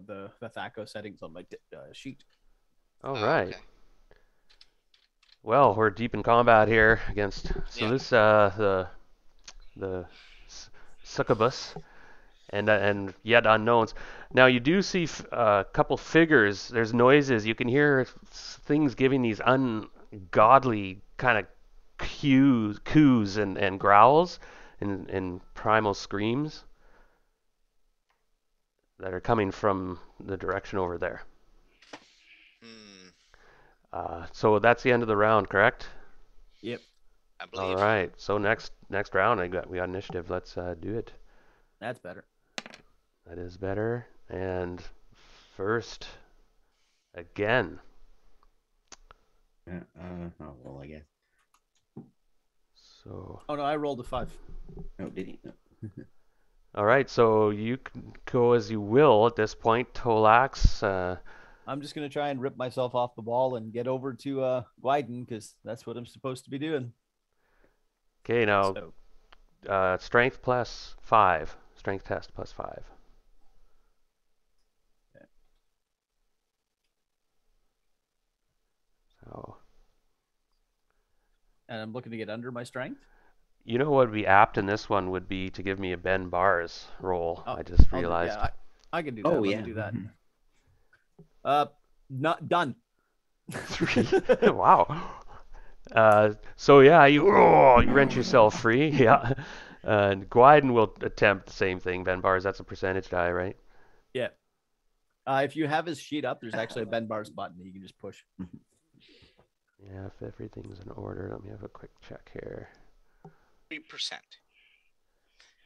the THACO settings on my sheet. All right. Okay. Well, we're deep in combat here against. So Yeah. this the succubus and yet unknowns. Now you do see a couple figures. There's noises. You can hear things giving these ungodly kind of coos and growls and primal screams that are coming from the direction over there. Hmm. So that's the end of the round, correct? Yep, I All believe. right. So next round, we got initiative. Let's do it. that's better. That is better. And first, again. Oh, well, I guess. So, Oh no, I rolled a 5. Oh, did he? No. all right. So you can go as you will at this point, Tolax. I'm just gonna try and rip myself off the wall and get over to Wyden because that's what I'm supposed to be doing. Okay, now So strength plus 5. Strength test plus 5. So, and I'm looking to get under my strength. you know what would be apt in this one would be to give me a Ben Bars roll. Oh, I just I'll do, realized. yeah, I can do that. Oh, Let yeah. me do that. Mhm. Not done. 3. Wow. So yeah, you wrench yourself free. Yeah. And Gwyden will attempt the same thing. Ben Bars, that's a percentage die, right? Yeah. If you have his sheet up, there's actually a Ben Bars button that you can just push. Yeah, if everything's in order, let me have a quick check here. 3%.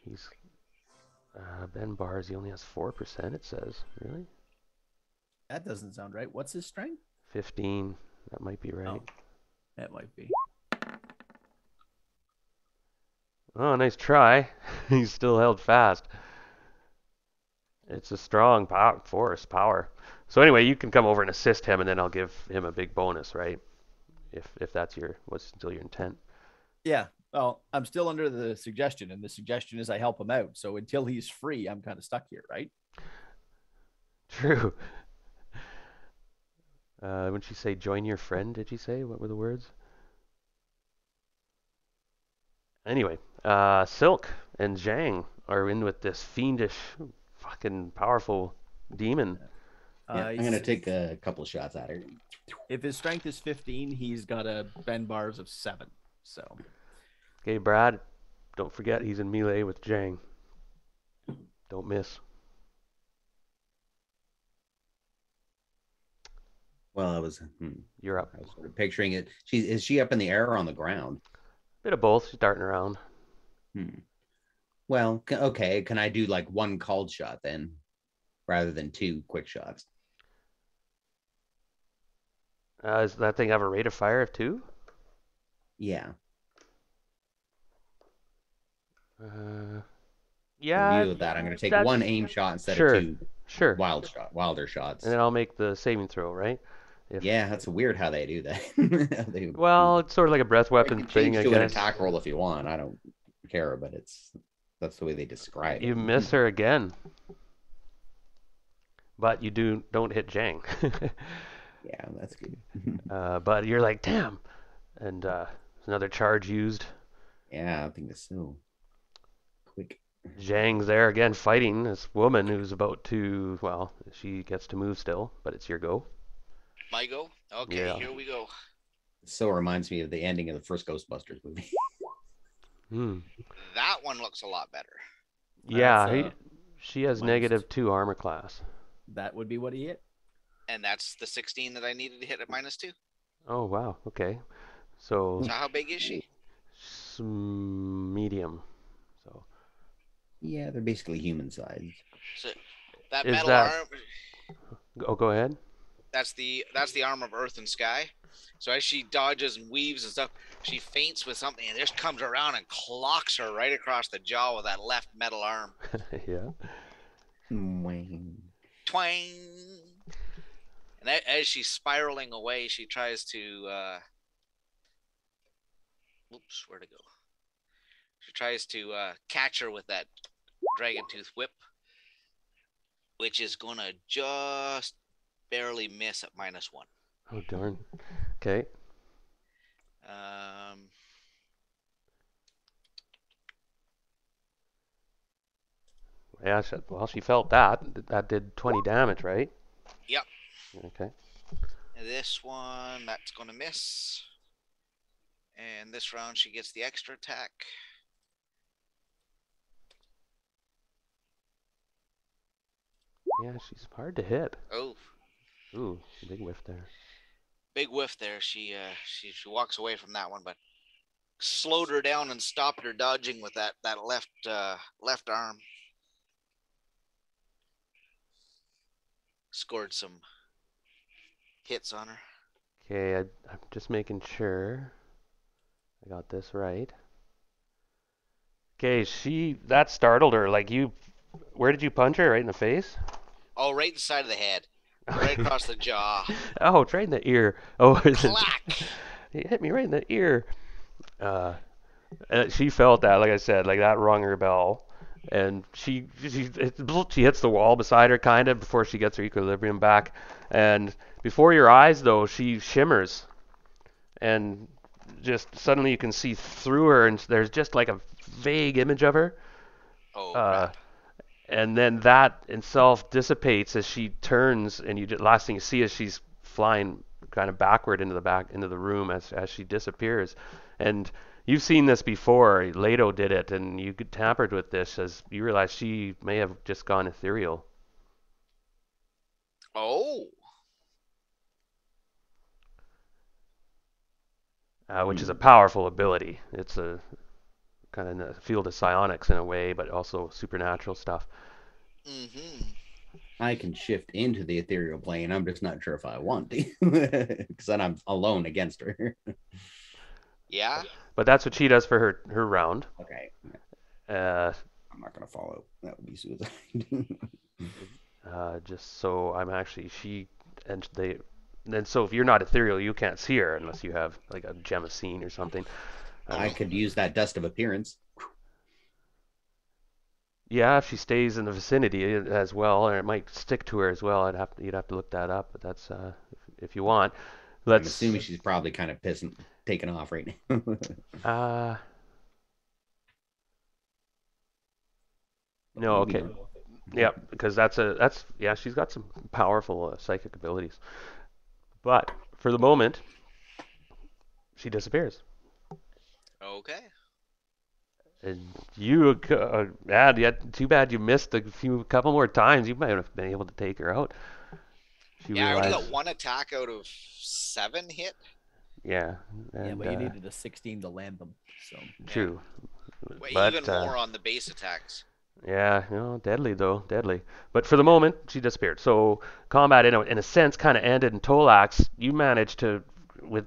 He's Ben Bars. He only has 4%. It says. Really? That doesn't sound right. What's his strength? 15. That might be right. Oh, that might be. Oh, nice try. He's still held fast. It's a strong power. So anyway, you can come over and assist him, and then I'll give him a big bonus, right? If that's what's still your intent. Yeah. Well, I'm still under the suggestion, and the suggestion is I help him out. So until he's free, I'm kind of stuck here, right? True. When she say join your friend, did she say? What were the words? Anyway, Silk and Zhang are in with this fiendish, fucking powerful demon. Yeah, I'm gonna take a couple shots at her. If his strength is 15, he's got a Ben Bars of 7. So Okay, Brad, don't forget he's in melee with Zhang. Don't miss. Well, You're up. I was sort of picturing it. Is she up in the air or on the ground? Bit of both. She's darting around. Well, okay. Can I do like one called shot then, rather than 2 quick shots? Does that thing have a rate of fire of 2? Yeah. Yeah. Deal with that. I'm going to take that's- one aim shot instead Sure. of 2 Sure. wilder shots. And then I'll make the saving throw, right? Yeah, that's weird how they do that. Well, it's sort of like a breath weapon thing, I to an guess. attack roll if you want. I don't care, but that's the way they describe You it. miss her again. But you don't hit Zhang. Yeah, that's good. But you're like, damn. And there's another charge used. Yeah, I think that's so quick. Zhang's there again fighting this woman who's about to, well, she gets to move still, but it's your go. My go? Okay, Yeah. here we go. So reminds me of the ending of the first Ghostbusters movie. That one looks a lot better. Yeah, she has minus -2 armor class. that would be what he hit. And that's the 16 that I needed to hit at -2. Oh, wow. Okay. So, So how big is she? medium. So, Yeah, they're basically human sized. So that Is metal that- arm, go ahead. that's the arm of Earth and Sky. So as she dodges and weaves and stuff, she feints with something and just comes around and clocks her right across the jaw with that left metal arm. Yeah. Twang! And as she's spiraling away, she tries to oops, where'd it go? She tries to catch her with that dragon tooth whip. which is gonna just barely miss at -1. Oh darn. Okay. Um, Yeah. Well, she felt that. That did 20 damage, right? Yep. Okay. This one, that's gonna miss. And this round, she gets the extra attack. Yeah, she's hard to hit. Oh, Ooh, big whiff there. big whiff there. She walks away from that one, but slowed her down and stopped her dodging with that left arm. Scored some hits on her. Okay, I'm just making sure I got this right. Okay, that startled her. Like where did you punch her? Right in the face? Oh, right in the side of the head, right across the jaw. Oh, it's right in the ear. Oh, Clack! He hit me right in the ear. Uh, she felt that, like I said, like that rung her bell, and she hits the wall beside her, kind of before she gets her equilibrium back, and before your eyes though, she shimmers, and just suddenly you can see through her, and there's just like a vague image of her. Oh, Uh, crap. and then that itself dissipates as she turns, and last thing you see is she's flying kind of backward into the room as she disappears. And you've seen this before. Leto did it, and you tampered with this as you realize she may have just gone ethereal. Oh. Which is a powerful ability. It's a kind of in the field of psionics in a way, but also supernatural stuff. Mm-hmm. I can shift into the ethereal plane. I'm just not sure if I want to, because then I'm alone against her. Yeah. But that's what she does for her round. Okay. Uh, I'm not gonna follow. That would be suicide. just so I'm actually so if you're not ethereal, you can't see her unless you have like a gem of seeing or something. I could use that dust of appearance. Yeah, if she stays in the vicinity as well, or it might stick to her as well. You'd have to look that up, but that's if you want. I'm assuming she's probably kind of taking off right now. No, okay. Yeah, because she's got some powerful psychic abilities. But for the moment, she disappears. Okay. And too bad you missed couple more times. You might have been able to take her out. I only got 1 attack out of 7 hit. Yeah. Yeah, but you needed a 16 to land them. So true. But, even more on the base attacks. Yeah, deadly though, deadly. But for the moment, she disappeared. So combat, in a sense, kind of ended. And Tolax, you managed to, with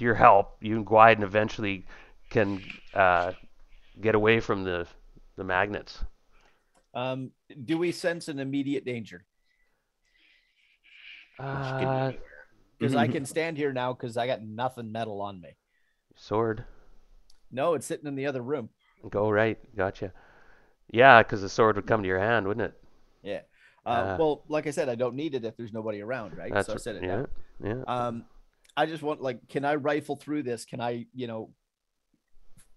your help, you and Gwyden eventually can get away from the magnets. Do we sense an immediate danger? Because I can stand here now because I got nothing metal on me. Sword. No, it's sitting in the other room. Go right. Gotcha. Yeah, because the sword would come to your hand, wouldn't it? Yeah. Well, like I said, I don't need it if there's nobody around, right? So I set it down. Yeah. I just want, can I rifle through this? Can I,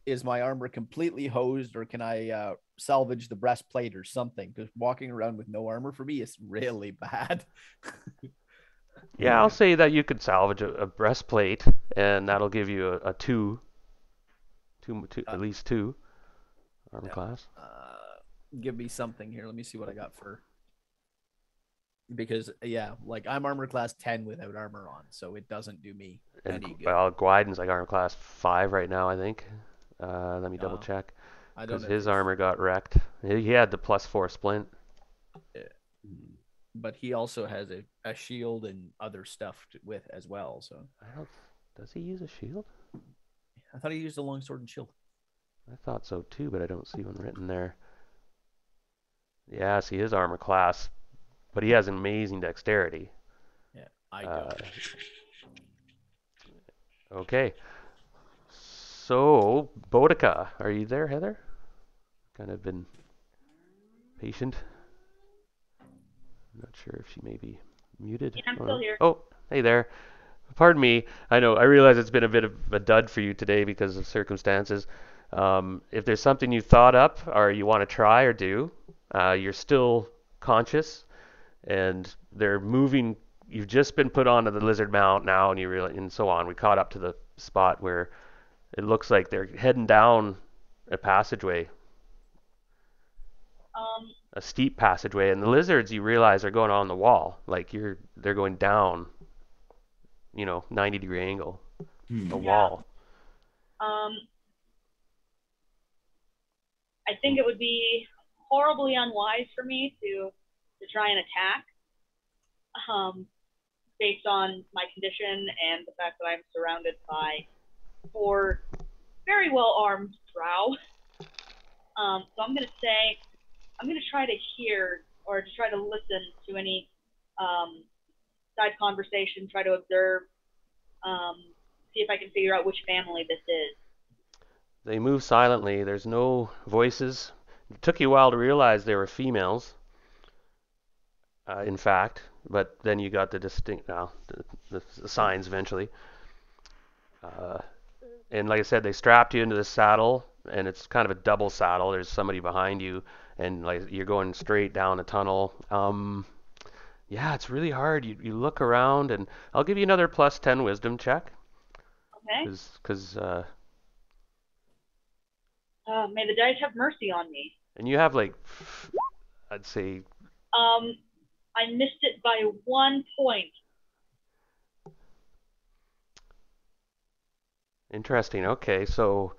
is my armor completely hosed, or can I salvage the breastplate or something? Because walking around with no armor for me is really bad. Yeah, I'll say that you could salvage a breastplate, and that'll give you a two, at least 2 armor class. Give me something here. Let me see what I got for. Because I'm armor class 10 without armor on, so it doesn't do me any good. Well, Gwyden's like armor class 5 right now, I think. Let me double check. Because his armor got wrecked. He had the +4 splint. Yeah. But he also has a shield and other stuff with as well. So does he use a shield? I thought he used a longsword and shield. I thought so too, but I don't see one written there. Yeah, see his armor class, but he has amazing dexterity. Yeah, I don't. Okay. So, Boudica, are you there, Heather? Kind of been patient. I'm not sure if she may be muted. Yeah, I'm or- still here. Oh, hey there. Pardon me. I know. I realize it's been a bit of a dud for you today because of circumstances. If there's something you thought up or you want to try or do, you're still conscious, and they're moving. You've just been put onto the lizard mount now, and you realize, and so on. We caught up to the spot where it looks like they're heading down a passageway, a steep passageway, and the lizards you realize are going on the wall. Like they're going down, 90-degree angle, a Hmm. wall. I think it would be horribly unwise for me to try and attack, based on my condition and the fact that I'm surrounded by 4 very well armed drow. So I'm gonna say I'm gonna try to hear or to try to listen to any side conversation, try to observe, see if I can figure out which family this is. They move silently. There's no voices. It took you a while to realize they were females, in fact, but then you got the distinct, the signs eventually. And like I said, they strapped you into the saddle, and it's kind of a double saddle. There's somebody behind you, and like you're going straight down a tunnel. Yeah, it's really hard. You look around, and I'll give you another +10 wisdom check, Okay? because May the dice have mercy on me. and you have like, I'd say, I missed it by 1 point. interesting. Okay, so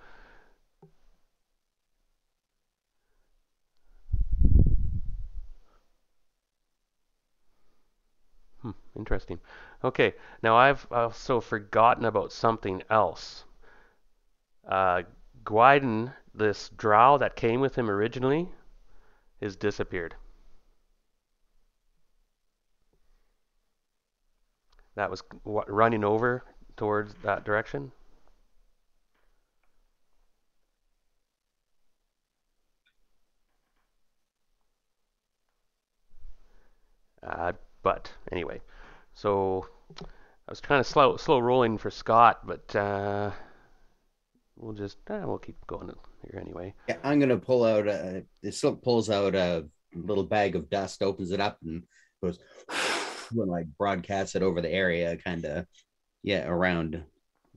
interesting. Okay, now I've also forgotten about something else. Gwyden, this drow that came with him originally, is disappeared. That was running over towards that direction. But anyway, so I was kind of slow rolling for Scott, but we'll keep going here anyway. Yeah, I'm gonna pull out. Silk pulls out a little bag of dust, opens it up, and goes and like broadcasts it over the area, kind of, around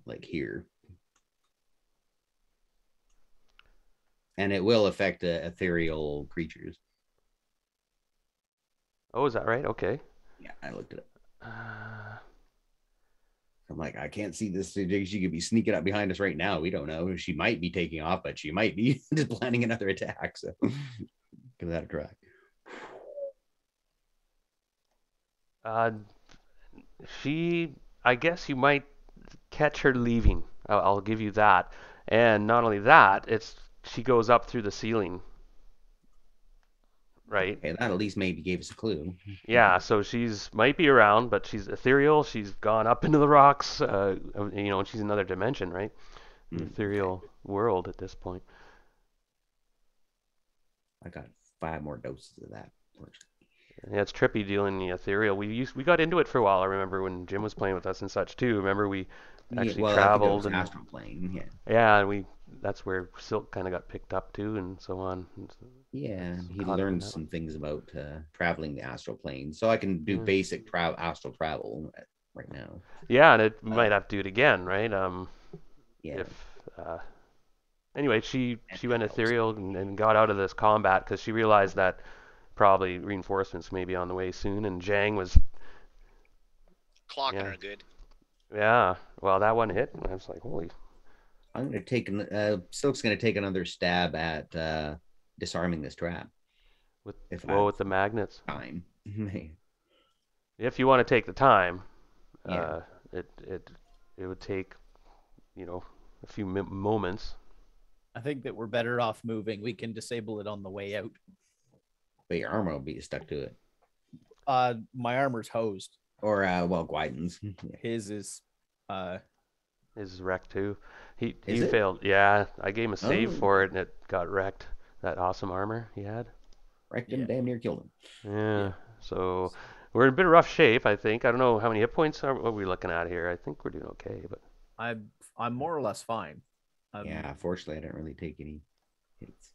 like here. And it will affect ethereal creatures. Oh, is that right? Okay. Yeah, I looked at it. I'm like, I can't see this. She could be sneaking up behind us right now. We don't know. She might be taking off, but she might be just planning another attack. So give that a try. I guess you might catch her leaving. I'll give you that. And not only that, she goes up through the ceiling. Right? Okay, that at least maybe gave us a clue. Yeah, so she's might be around, but she's ethereal. She's gone up into the rocks. And she's another dimension, right? Ethereal world at this point. I got 5 more doses of that. Yeah, it's trippy dealing the ethereal. We got into it for a while. I remember when Jim was playing with us and such too. Remember we actually traveled and astral plane. Yeah. Yeah, and that's where Silk kind of got picked up too, and so on. Yeah, he learned some things about traveling the astral plane, so I can do basic astral travel right now. Yeah, and we might have to do it again, right? Yeah. Anyway, she went ethereal and got out of this combat because she realized that probably reinforcements may be on the way soon, and Zhang was clocking her good. Yeah, well, that one hit, and I was like, holy. I'm gonna take Silk's gonna take another stab at disarming this trap. With the magnets. Time. If you want to take the time, Yeah. it would take, a few moments. I think that we're better off moving. We can disable it on the way out. But your armor will be stuck to it. My armor's hosed. Or Gwyden's. His is wrecked too. He it? failed. Yeah, I gave him a save for it, and it got wrecked. That awesome armor he had. Wrecked him, damn near killed him. Yeah. So we're in a bit of rough shape, I think. I don't know how many hit points are we looking at here. I think we're doing okay, but I'm more or less fine. Yeah, fortunately, I didn't really take any hits.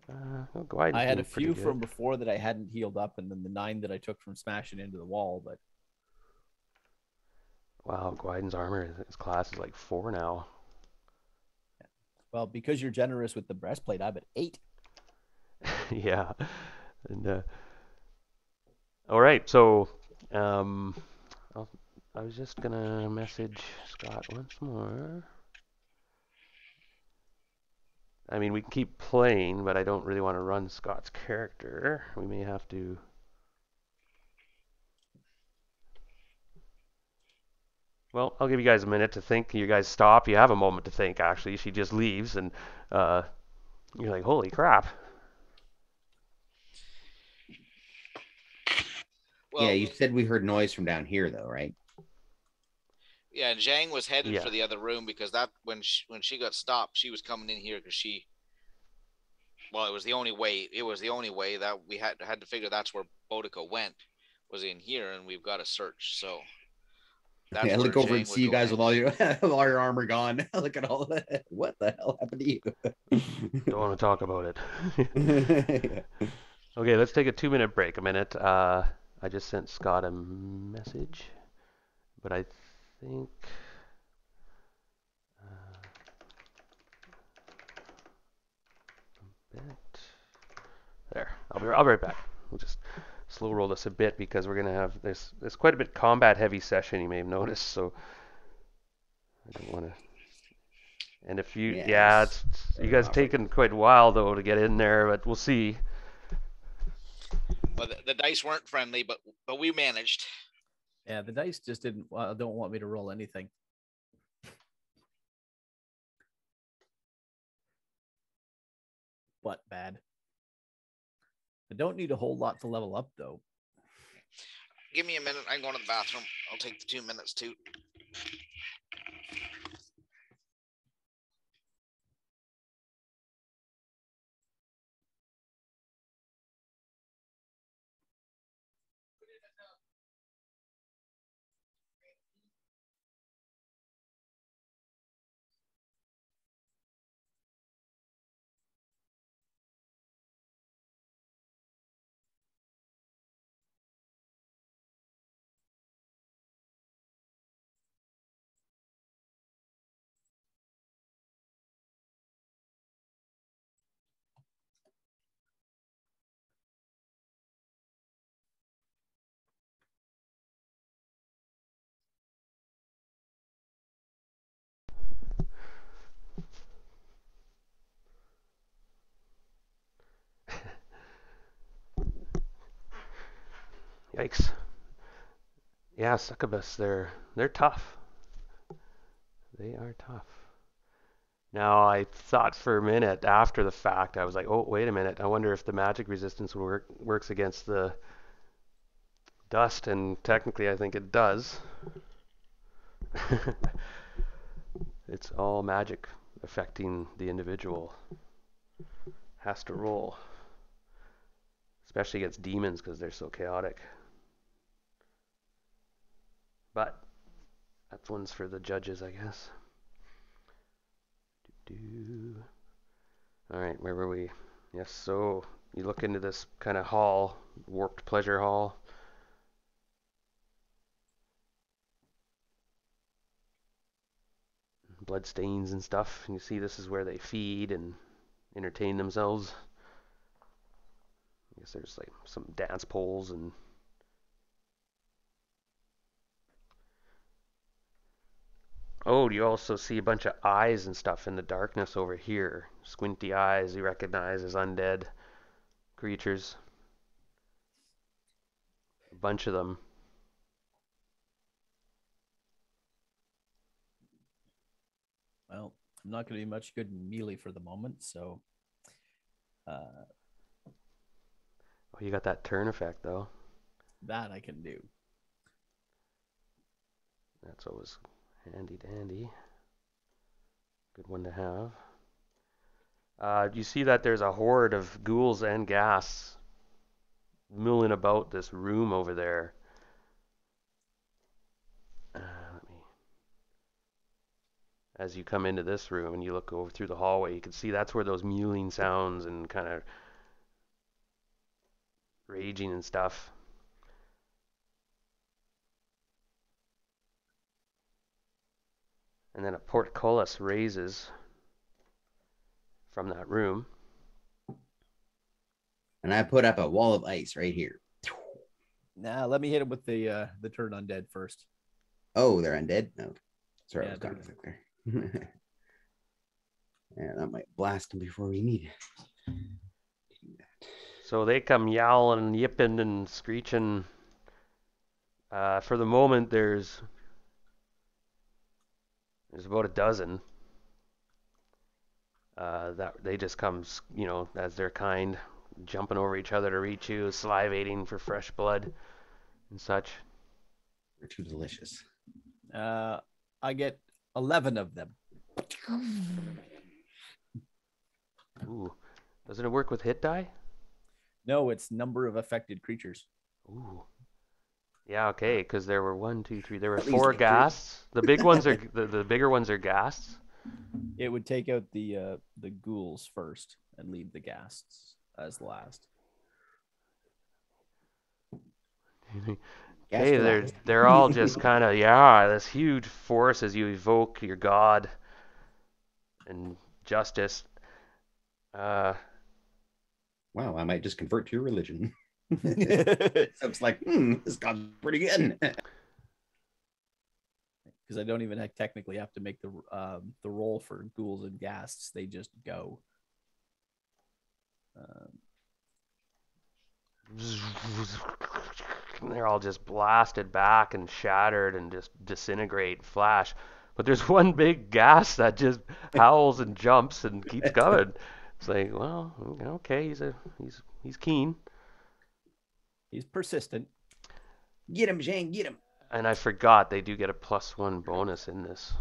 well, Gwyden's I had doing a pretty few good. from before that I hadn't healed up, and then the 9 that I took from smashing into the wall. But Wow, Gwyden's armor, his class is like 4 now. well, because you're generous with the breastplate, I'm at 8. Yeah. And all right, so I was just gonna message Scott once more. I mean, we can keep playing, but I don't really want to run Scott's character. We may have to. Well, I'll give you guys a minute to think. You guys stop. You have a moment to think, actually. She just leaves, and you're like, holy crap. Well, Yeah, you said we heard noise from down here, though, right? yeah, and Zhang was headed Yeah. for the other room because that when she got stopped, she was coming in here because she. Well, it was the only way. It was the only way that we had to figure that's where Boudica went, was in here, and we've got to search. So that's Yeah, where look over Zhang and would see you go guys with all next. all your armor gone. Look at all that. What the hell happened to you? Don't want to talk about it. Yeah. Okay, let's take a 2-minute break. A minute. I just sent Scott a message, but I think. Bit. There. I'll be right back. We'll just slow roll this a bit because we're gonna have this. There's quite a bit combat heavy session. You may have noticed. So I don't want to. And if you, yeah, it's you guys taken quite a while though to get in there, but we'll see. Well, the dice weren't friendly, but we managed. Yeah, the dice just don't want me to roll anything. But bad. I don't need a whole lot to level up, though. Give me a minute. I'm going to the bathroom. I'll take the 2 minutes too. Yikes. Yeah, succubus, they're tough. They are tough. Now, I thought for a minute after the fact, I was like, oh, wait a minute. I wonder if the magic resistance works against the dust, and technically I think it does. It's all magic affecting the individual. Has to roll. Especially against demons because they're so chaotic. But that one's for the judges, I guess. All right, where were we? Yes, so you look into this kind of hall, warped pleasure hall. Blood stains and stuff. And you see this is where they feed and entertain themselves. I guess there's like some dance poles and oh, you also see a bunch of eyes and stuff in the darkness over here. Squinty eyes you recognize as undead creatures. A bunch of them. Well, I'm not going to be much good in melee for the moment, so. Oh, you got that turn effect though. That I can do. That's always handy dandy. Good one to have. You see that there's a horde of ghouls and ghast milling about this room over there. As you come into this room and you look over through the hallway, you can see that's where those mewling sounds and kind of raging and stuff. And then a portcullis raises from that room. And I put up a wall of ice right here. Nah, let me hit him with the turn undead first. Oh, they're undead? No. Sorry, Yeah, I was gone with it there. Yeah, that might blast them before we need it. So they come yowling, yipping, and screeching. For the moment, there's about a dozen. That they just come, you know, as their kind, jumping over each other to reach you, salivating for fresh blood and such. They're too delicious. I get 11 of them. Ooh, doesn't it work with hit die? No, it's number of affected creatures. Ooh. Yeah, okay, because there were 1, 2, 3. There were At least 4 like three. ghasts. The big ones are the bigger ones are ghasts. It would take out the ghouls first and leave the ghasts as last. Okay, they're all just kind of this huge force as you evoke your god and justice. Wow, I might just convert to your religion. So it's like, this god's pretty good. Because I don't even technically have to make the roll for ghouls and ghasts. They just go. They're all just blasted back and shattered and just disintegrate, flash. But there's one big ghast that just howls and jumps and keeps going. It's like, well, okay, he's keen. He's persistent. Get him, Shane, get him. And I forgot they do get a +1 bonus in this.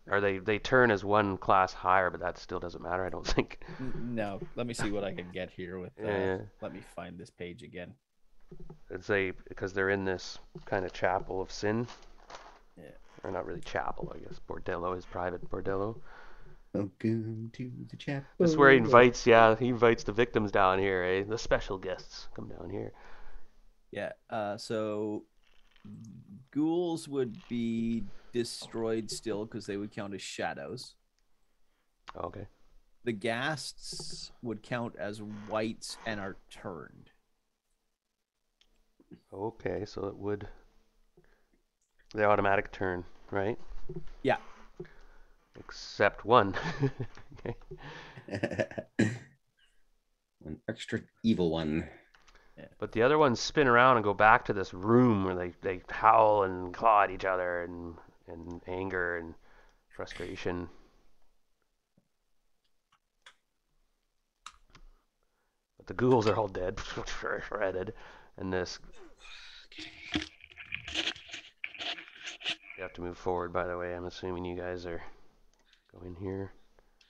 Or they turn as one class higher, but that still doesn't matter, I don't think. No, let me see what I can get here with. Yeah. Let me find this page again. It's because they're in this kind of chapel of sin. Yeah. Or not really chapel, I guess. Bordello is private bordello. Welcome to the chapel. This is where he invites the victims down here, eh? The special guests come down here. Yeah. So ghouls would be destroyed still because they would count as shadows. Okay. The ghasts would count as whites and are turned. Okay, so it would the automatic turn, right? Yeah. Except one. Okay. An extra evil one. But the other ones spin around and go back to this room where they howl and claw at each other and anger and frustration. But the ghouls are all dead, shredded, and this. You have to move forward, by the way. I'm assuming you guys are going here.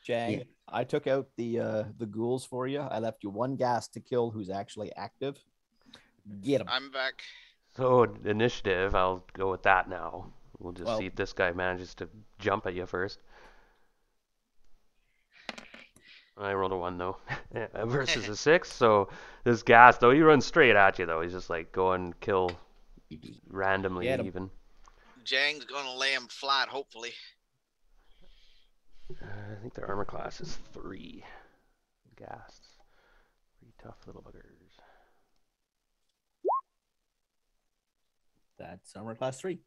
Jang, Yeah. I took out the ghouls for you. I left you one ghast to kill who's actually active. Get him. I'm back. So initiative, I'll go with that now. We'll just Well- see if this guy manages to jump at you first. I rolled a 1 though, versus a 6. So this gas though, he runs straight at you though. He's just like go and kill randomly Get him. even. Jang's gonna lay him flat, hopefully. I think their armor class is 3. Ghasts. Pretty tough little buggers. That's armor class 3.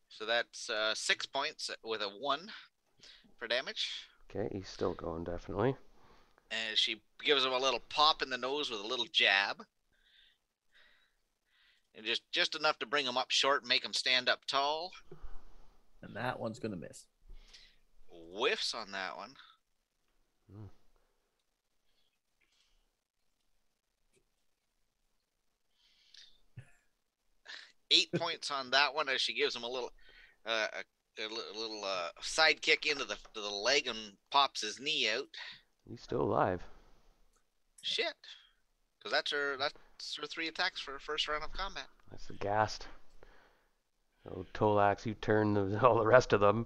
So that's 6 points with a 1 for damage. Okay, he's still going definitely. And she gives him a little pop in the nose with a little jab. And just enough to bring him up short and make him stand up tall. And that one's going to miss. Whiffs on that one. Mm. 8 points on that one as she gives him a little side kick into the leg and pops his knee out. He's still alive. Shit, because that's her. That's her 3 attacks for her first round of combat. That's the Ghast. So Tolax, you turn all the rest of them.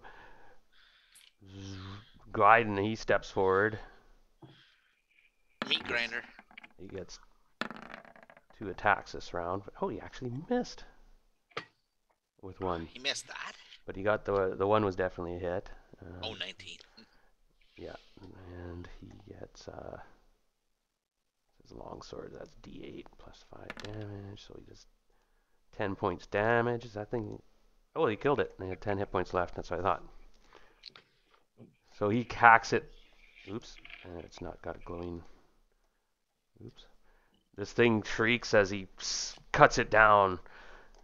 Glyden, he steps forward. Meat grinder. He gets 2 attacks this round. Oh, he actually missed with 1. He missed that. But he got the 1 was definitely a hit. Oh, 19. Yeah, and he gets his longsword. That's D8 plus 5 damage. So he does 10 points damage. Is that thing? Oh, he killed it. And he had 10 hit points left. That's what I thought. So he hacks it. Oops, and it's not got a glowing. Oops. This thing shrieks as he cuts it down.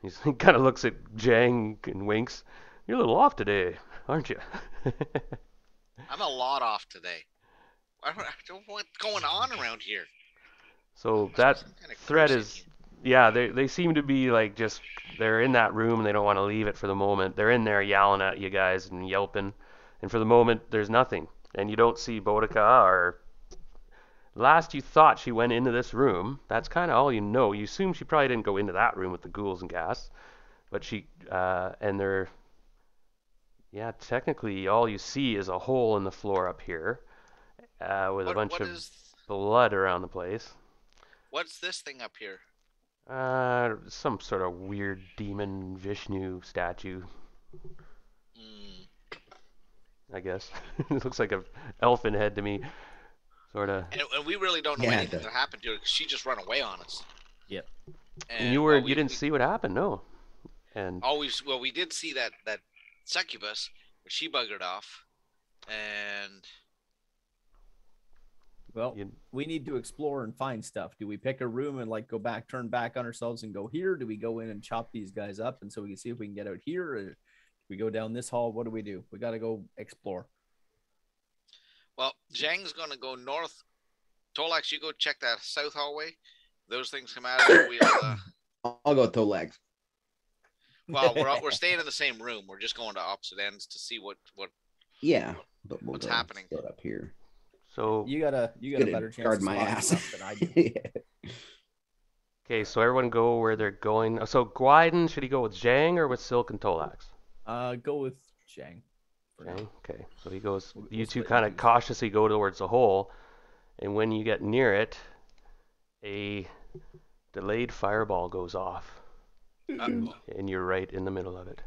He kind of looks at Jang and winks. You're a little off today, aren't you? I'm a lot off today. I don't know what's going on around here. So Must that be some kind of threat curse in is, here. yeah, they seem to be like just, they're in that room and they don't want to leave it for the moment. They're in there yelling at you guys and yelping. And for the moment, there's nothing. And you don't see Boudica or... Last you thought she went into this room. That's kind of all you know. You assume she probably didn't go into that room with the ghouls and gas. But she, and they're... Yeah, technically all you see is a hole in the floor up here. With a bunch What of is? blood around the place. What's this thing up here? Some sort of weird demon Vishnu statue, Mm. I guess. It looks like a elfin head to me, sort of. And we really don't know Yeah, it anything does. that happened to her because she just ran away on us. Yep. And you well, didn't see what happened, no. And we did see that succubus, but she buggered off, and Well, you, we need to explore and find stuff. Do we pick a room and like go back, turn back on ourselves and go here? Do we go in and chop these guys up and so we can see if we can get out here? Or do we go down this hall? What do? We got to go explore. well, Zhang's gonna go north. Tolax, you go check that south hallway. Those things come out of there. I'll go with Tolax. Well, we're staying in the same room. We're just going to opposite ends to see what. Yeah, but we'll What's go happening? start up here. so, You got a Gonna better chance guard of my spotting ass. stuff than I do. okay, so everyone go where they're going. So Gwyden, should he go with Zhang or with Silk and Tolax? Go with Zhang. for now. Zhang? Okay, so he goes, We'll you two split kind in of twos. cautiously go towards the hole, and when you get near it, a delayed fireball goes off. Uh-oh. And you're right in the middle of it.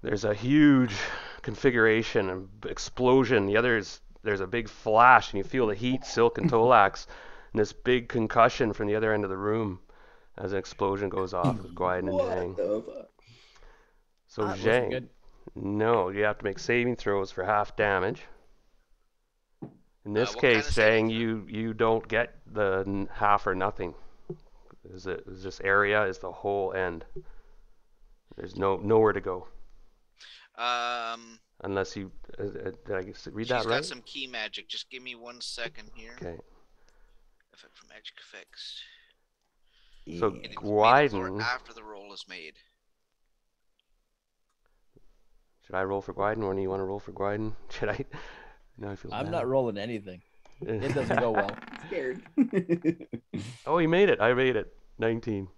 There's a huge configuration and explosion. There's a big flash, and you feel the heat, Silk and Tolax, and this big concussion from the other end of the room as an explosion goes off with Gwyden and What Zhang. the fuck? So That wasn't Zhang, good. no, you have to make saving throws for half damage. In this What kind case, of saving Zhang, you don't get the half or nothing. This area is the whole end. There's nowhere to go unless you. Did I read She's that right? got some key magic. Just give me 1 second here. Okay. Effect from magic effects. So Yeah. It is made for Gwyden, after the roll is made. should I roll for Gwyden, or do you want to roll for Gwyden? Should I? No, I feel I'm bad. not rolling anything. It doesn't go well. Scared. Oh, he made it. I made it. 19.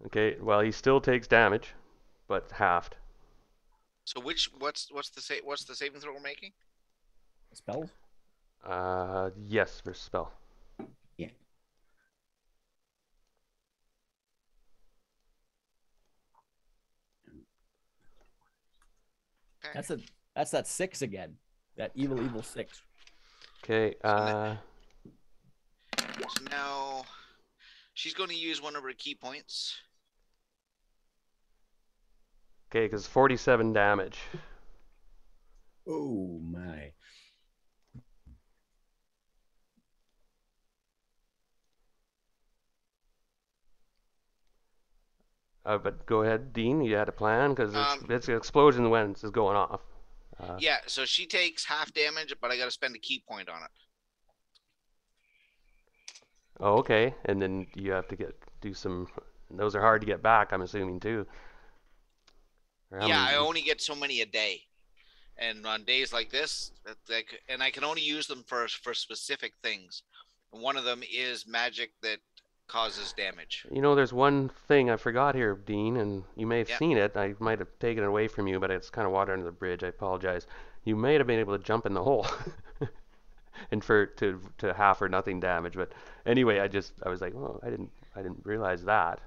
Okay. Well, he still takes damage, but halved. So what's the saving throw we're making? Spells? Yes, for spell. Yeah. Okay. That's that 6 again. That evil 6. Okay. So now she's going to use one of her key points. Okay, because 47 damage. Oh my. But go ahead, Dean. You had a plan because Um, it's an explosion when it's going off. Yeah, so she takes half damage, but I got to spend a key point on it. Oh, okay. And then you have to do some. Those are hard to get back, I'm assuming too. Or how Yeah, many- I only get so many a day, and on days like this, and I can only use them for specific things. And one of them is magic that causes damage. You know, there's one thing I forgot here, Dean, and you may have Yeah. seen it. I might have taken it away from you, but it's kind of water under the bridge. I apologize. You may have been able to jump in the hole, and to half or nothing damage. But anyway, I was like, oh, I didn't realize that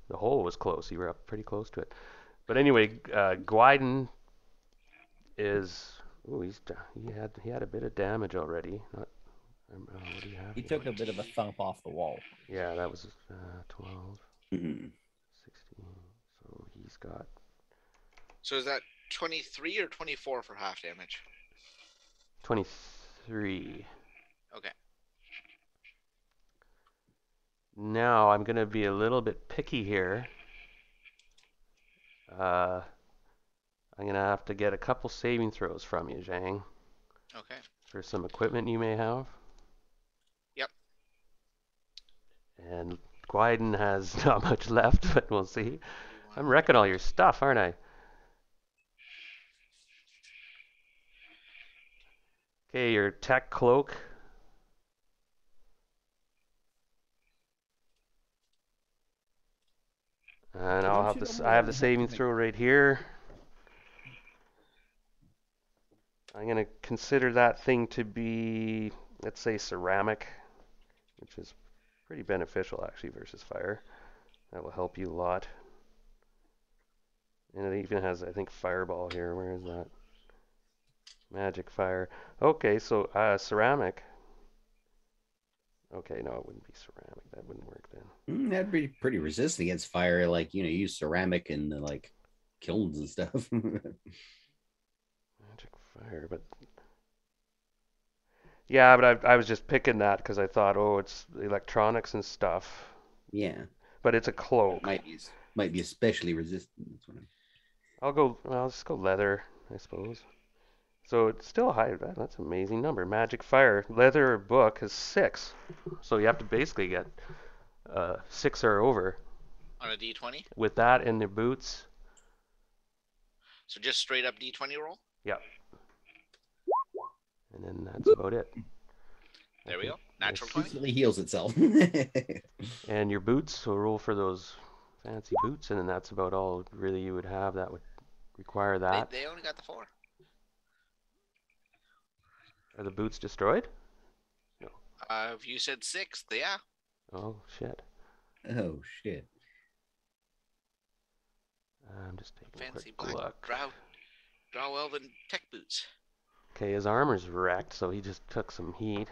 the hole was close. You were up pretty close to it. But anyway, Gwyden is. Oh, he had a bit of damage already. Not. What do you have? He here? took a bit of a thump off the wall. Yeah, that was 12. Mhm. 16. So he's got. So is that 23 or 24 for half damage? 23. Okay. Now I'm going to be a little bit picky here. I'm going to have to get a couple saving throws from you, Zhang, Okay. for some equipment you may have. Yep. And Gwyden has not much left, but we'll see. I'm wrecking all your stuff, aren't I? Okay, your tech cloak. And I'll have this. I have the saving throw right here. I'm gonna consider that thing to be, let's say, ceramic, which is pretty beneficial actually versus fire. That will help you a lot. And it even has, I think, fireball here. Where is that? Magic fire. Okay, so ceramic. Okay, no, it wouldn't be ceramic. That wouldn't work then. That'd be pretty resistant against fire. Like, use ceramic and like kilns and stuff. Magic fire, but yeah, but I was just picking that because I thought, oh, it's electronics and stuff. Yeah, But it's a cloak. might be especially resistant. That's what I'll just go leather, I suppose. So it's still high. That's an amazing number. Magic fire, leather book is 6. So you have to basically get 6 or over On a D20? with that and the boots. So just straight up D20 roll? Yep. And then that's about it. There we go. Natural 20. instantly heals itself. And your boots, so roll for those fancy boots, and then that's about all really you would have that would require that. They only got the 4. Are the boots destroyed? If you said 6, yeah. Oh, shit. Oh shit! I'm just taking a Fancy quick black look. drow elven tech boots. Okay, his armor's wrecked, so he just took some heat.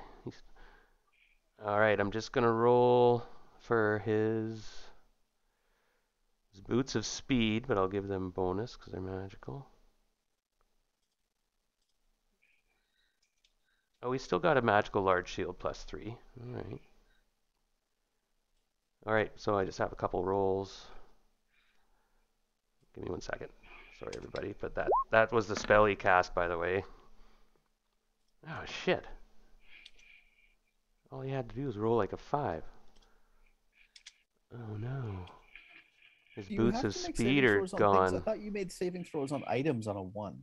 Alright, I'm just gonna roll for his boots of speed, but I'll give them bonus because they're magical. Oh, he's still got a magical large shield +3. Alright. Alright, so I just have a couple rolls. Give me 1 second. Sorry, everybody, but that was the spell he cast, by the way. Oh, shit. All he had to do was roll like a 5. Oh, no. His You boots have of to make speed saving are throws on things. I gone. thought you made saving throws on items on a 1.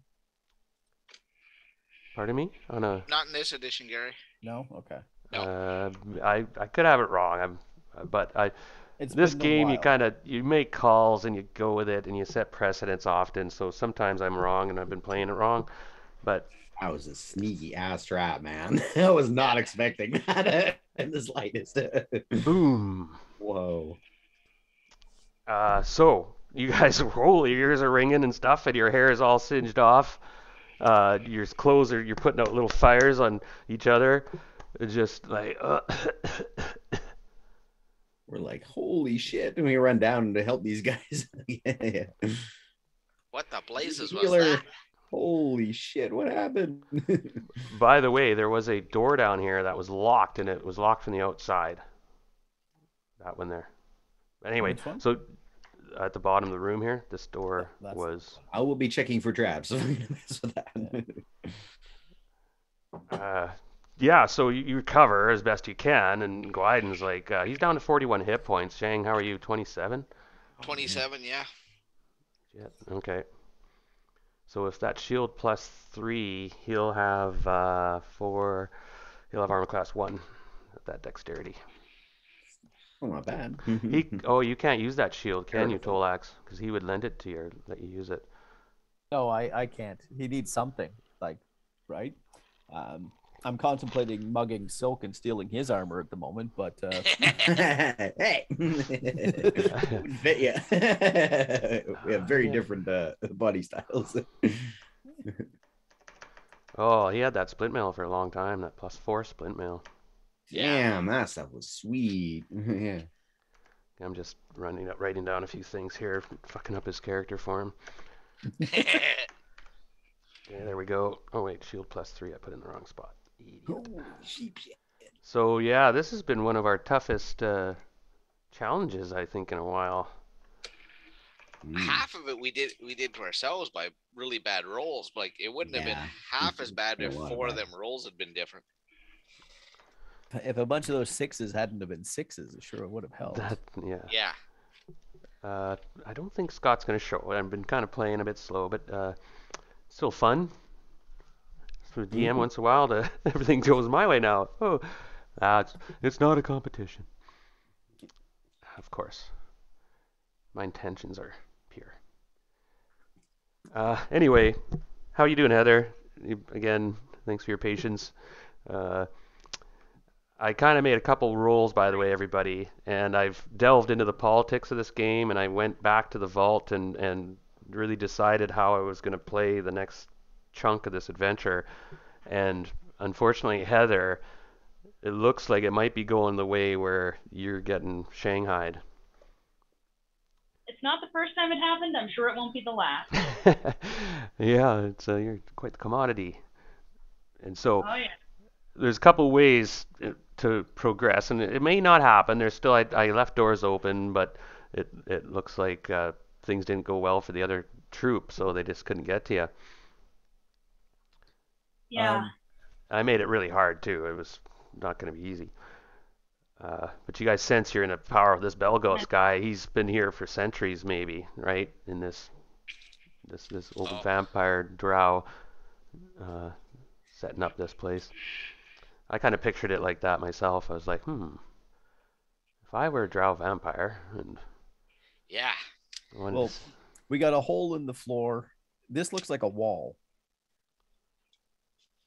Pardon me? On a... Not in this edition, Gary. No? Okay. I could have it wrong. This been a game, while. you make calls and you go with it and you set precedents often. So sometimes I'm wrong and I've been playing it wrong. But That was a sneaky ass trap, man. I was not expecting that in the slightest. boom. Whoa. So you guys roll, your ears are ringing and stuff, and your hair is all singed off. Your clothes you're putting out little fires on each other. Just like, We're like, holy shit. And we run down to help these guys. Yeah. What the blazes was Healer. that? Holy shit, what happened? By the way, there was a door down here that was locked, and it was locked from the outside. That one there. Anyway, Which one? so at the bottom of the room here, this door That's- was. I will be checking for traps. If I'm gonna mess with that. Yeah, so you recover as best you can, and Gwyden's like, he's down to 41 hit points. Shang, how are you? 27? 27, yeah. Shit. Okay. So if that shield +3, he'll have 4. He'll have armor class 1. at that dexterity. Oh, not bad. Oh, you can't use that shield, can you, Beautiful. Tolax? Because he would lend it to you or let you use it. No, I can't. He needs something, like, right? I'm contemplating mugging Silk and stealing his armor at the moment, but Hey, wouldn't fit you. We have very Yeah. different body styles. Oh, he had that splint mail for a long time, that +4 splint mail. Damn, that stuff was sweet. Yeah. I'm just writing down a few things here, fucking up his character for him. Yeah, there we go. Oh wait, shield +3, I put in the wrong spot. Idiot. So yeah, this has been one of our toughest challenges, I think, in a while. Half of it we did to ourselves by really bad rolls. Like it wouldn't have been Yeah. half as bad A if lot of 4 of bad. them rolls had been different. if a bunch of those 6s hadn't have been 6s, it sure would have helped. Yeah. Yeah. I don't think Scott's going to show. I've been kind of playing a bit slow, but still fun. For the DM once in a while, everything goes my way now. Oh, it's not a competition. Of course. My intentions are pure. Anyway, how you doing, Heather? Again, thanks for your patience. I kind of made a couple rolls, by the way, everybody, and I've delved into the politics of this game, and I went back to the vault and really decided how I was going to play the next chunk of this adventure. And unfortunately, Heather, it looks like it might be going the way where you're getting shanghaied. It's not the first time it happened. I'm sure it won't be the last. Yeah, it's you're quite the commodity. And so Oh yeah. there's a couple ways to progress, and it may not happen. There's still I left doors open, but it looks like things didn't go well for the other troop, so they just couldn't get to you. Yeah. I made it really hard too. It was not going to be easy. But you guys sense you're in the power of this Belgos guy. He's been here for centuries, maybe, right? In this old vampire drow setting up this place. I kind of pictured it like that myself. I was like, if I were a drow vampire and Yeah. Well, we got a hole in the floor. This looks like a wall.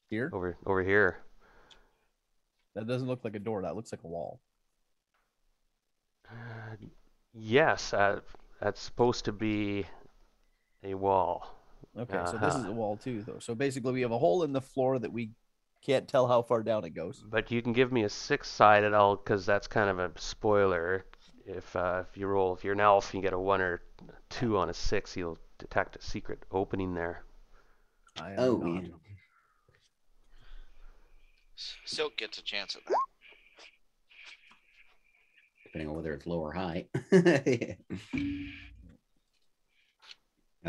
Here? over here. That doesn't look like a door. That looks like a wall. Yes, that's supposed to be a wall. Okay, so this is a wall too, though. So basically, we have a hole in the floor that we can't tell how far down it goes. But you can give me a 6-sided, because that's kind of a spoiler. If you're an elf, you get a 1 or 2 on a 6, you'll detect a secret opening there. I am not. Yeah. Silk gets a chance at that. Depending on whether it's low or high. I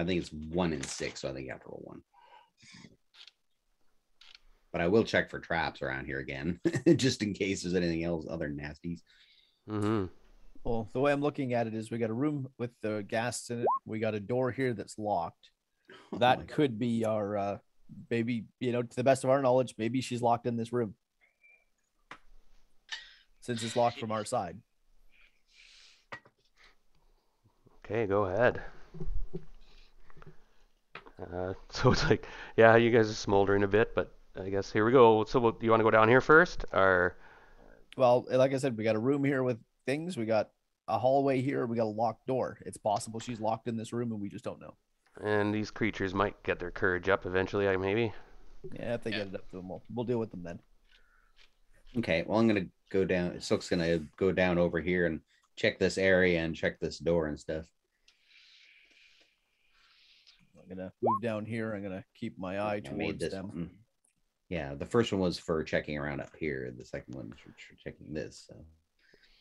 think it's 1 in 6, so I think you have to roll 1. But I will check for traps around here again, just in case there's anything else, other nasties. Mm-hmm. Well, the way I'm looking at it is we got a room with the gas in it. We got a door here that's locked. That could be our maybe, to the best of our knowledge, maybe she's locked in this room. Since it's locked from our side. Okay, go ahead. So it's like, yeah, you guys are smoldering a bit, but I guess here we go. So you want to go down here first, or? Well, like I said, we got a room here with things. We got a hallway here. We got a locked door. It's possible she's locked in this room and we just don't know. And these creatures might get their courage up eventually, maybe. Yeah, if they get it up to them, we'll deal with them then. Okay, well, I'm going to go down. Silk's going to go down over here and check this area and check this door and stuff. I'm going to move down here. I'm going to keep my eye I made towards this them. one. Yeah, the first one was for checking around up here. The second one was for checking this. So.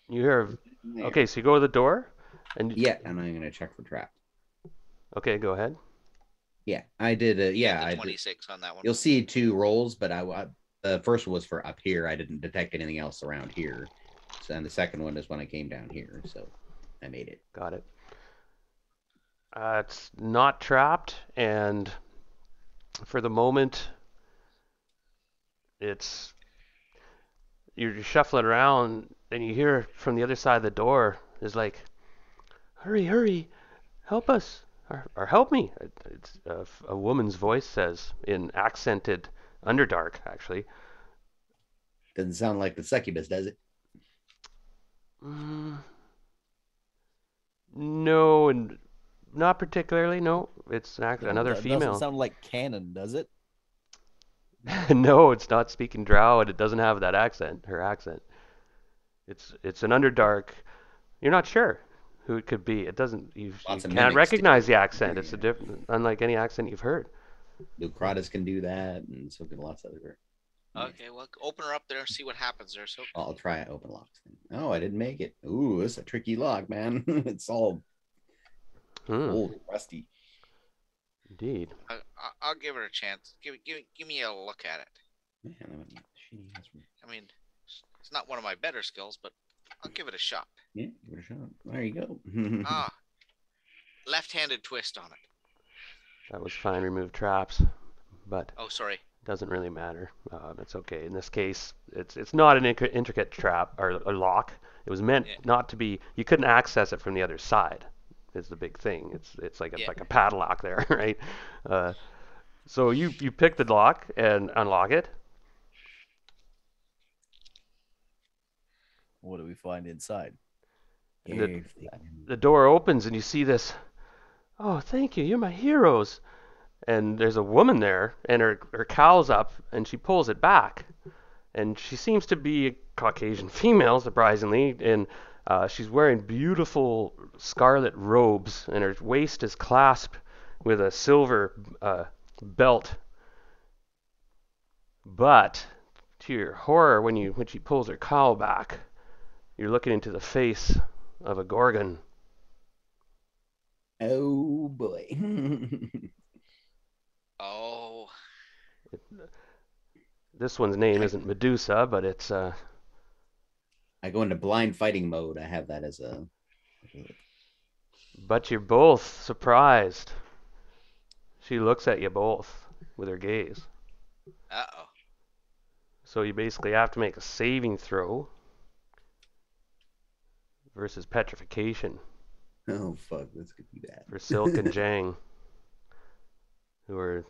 You hear? Okay, so you go to the door, and yeah, and I'm going to check for traps. Okay, go ahead. Yeah, I did. Yeah, I I 26 on that one. You'll see 2 rolls, but the first one was for up here. I didn't detect anything else around here. So, and the second one is when I came down here. So I made it. Got it. It's not trapped, and for the moment, you're shuffling around, and you hear from the other side of the door is like, "Hurry, hurry, help us, or help me." It's a woman's voice says in accented Underdark, actually. Doesn't sound like the succubus, does it? Mm, no, and not particularly. No, it's another That doesn't female. sound like canon, does it? No, it's not speaking Drow, and it doesn't have that accent. Her accent. It's an Underdark. You're not sure who it could be. It doesn't. You Lots of can't mimics, too. recognize the accent. It's a different, unlike any accent you've heard. Lucratus can do that, and so can lots of other. Okay, well, open her up there and see what happens there. So I'll try it. Open locks. Oh, I didn't make it. Ooh, it's a tricky lock, man. It's all old, and rusty. Indeed. I'll give her a chance. Give me a look at it. Man, I mean, it's not one of my better skills, but I'll give it a shot. yeah, give it a shot. There you go. Ah, left-handed twist on it. That was fine. Remove traps, but Oh, sorry. doesn't really matter. It's okay. In this case, it's not an intricate trap or a lock. It was meant not to be. You couldn't access it from the other side. Is the big thing. It's like like a padlock there, right? So you pick the lock and unlock it. What do we find inside? And the door opens and you see this. "Oh, thank you. You're my heroes." And there's a woman there, and her cowl's up, and she pulls it back. And she seems to be a Caucasian female, surprisingly, and she's wearing beautiful scarlet robes, and her waist is clasped with a silver belt. But to your horror, when she pulls her cowl back, you're looking into the face of a Gorgon. Oh boy. Oh. This one's name isn't Medusa, but it's I go into blind fighting mode. I have that as a. But you're both surprised. She looks at you both with her gaze. Uh-oh. So you basically have to make a saving throw versus petrification Oh fuck, this could be bad. for Silk and Jang, who are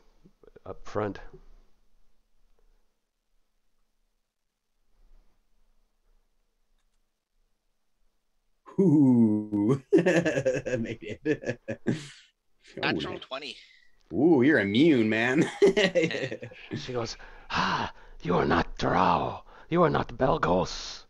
up front. Ooh, made it. Natural nice. 20. Ooh, you're immune, man. She goes, "Ah, you are not Drow. You are not Belgos."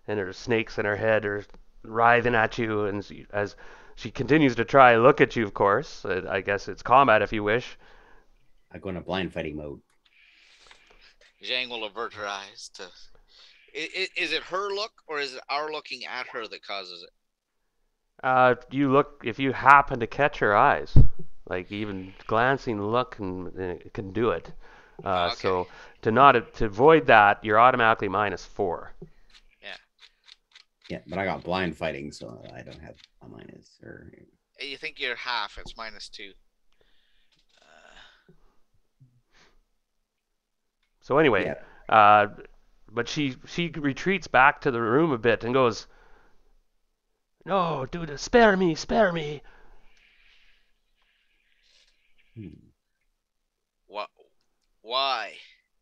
And her snakes in her head are writhing at you, and as she continues to try look at you, of course. I guess it's combat if you wish. I go into blind fighting mode. Zhang will avert her eyes to. Is it her look or is it our looking at her that causes it? You look, if you happen to catch her eyes, like even glancing look can do it. Okay. So to avoid that, you're automatically -4. Yeah, but I got blind fighting, so I don't have a minus. Or You think you're half? It's -2. So anyway, but she retreats back to the room a bit and goes, "No, dude, spare me, spare me." What? Why?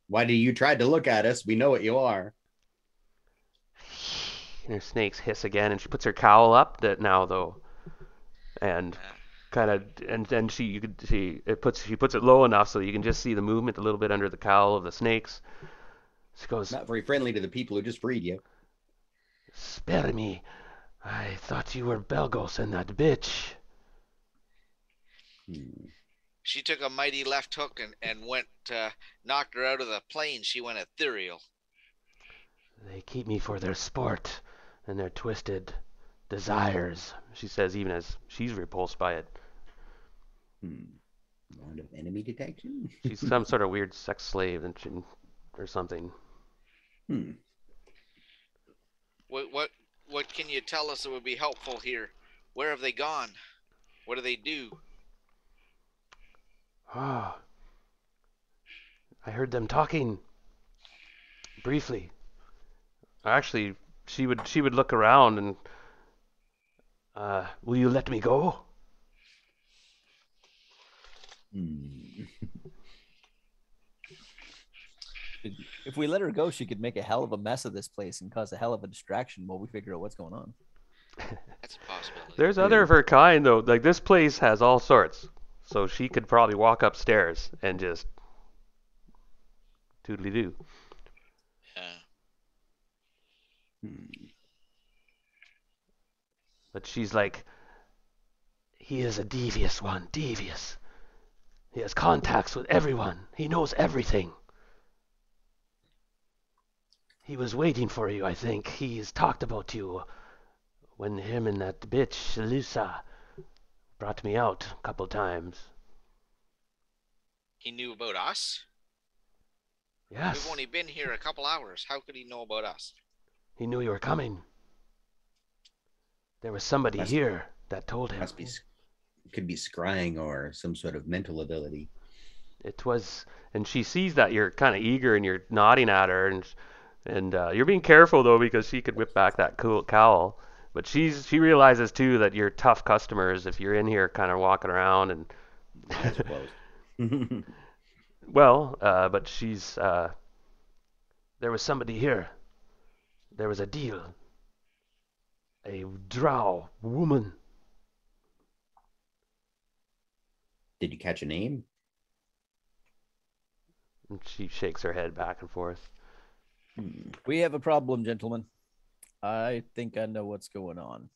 Why do you try to look at us? We know what you are. And her snakes hiss again, and she puts her cowl up now though, and kind of and she puts it low enough so you can just see the movement a little bit under the cowl of the snakes. She goes, Not very friendly to the people who just freed you. "Spare me. I thought you were Belgos and that bitch." She took a mighty left hook and went knocked her out of the plane. She went ethereal. "They keep me for their sport and their twisted desires," she says, even as she's repulsed by it. Round of enemy detection. She's some sort of weird sex slave or something. What can you tell us that would be helpful here? Where have they gone? What do they do? Oh, I heard them talking. briefly. Actually, she would look around and, will you let me go? Hmm. If we let her go, she could make a hell of a mess of this place and cause a hell of a distraction while we figure out what's going on. That's a possibility. There's other of her kind though. Like this place has all sorts, so she could probably walk upstairs and just toodly doo. Yeah. Hmm. But she's like, he is a devious one, devious. He has contacts with everyone. He knows everything. He was waiting for you, I think. He's talked about you when him and that bitch, Lusa, brought me out a couple times. He knew about us? Yes, We've only been here a couple hours. How could he know about us? he knew you were coming. There was somebody Must- here that told him. Could be scrying or some sort of mental ability. It was, and she sees that you're kind of eager and you're nodding at her, and you're being careful though because she could whip back that cool cowl. But she realizes too that you're tough customers if you're in here kind of walking around and. I suppose. Well, but she's. There was somebody here. There was a deal. A drow woman. Did you catch a name? And she shakes her head back and forth. Hmm. We have a problem, gentlemen. I think I know what's going on.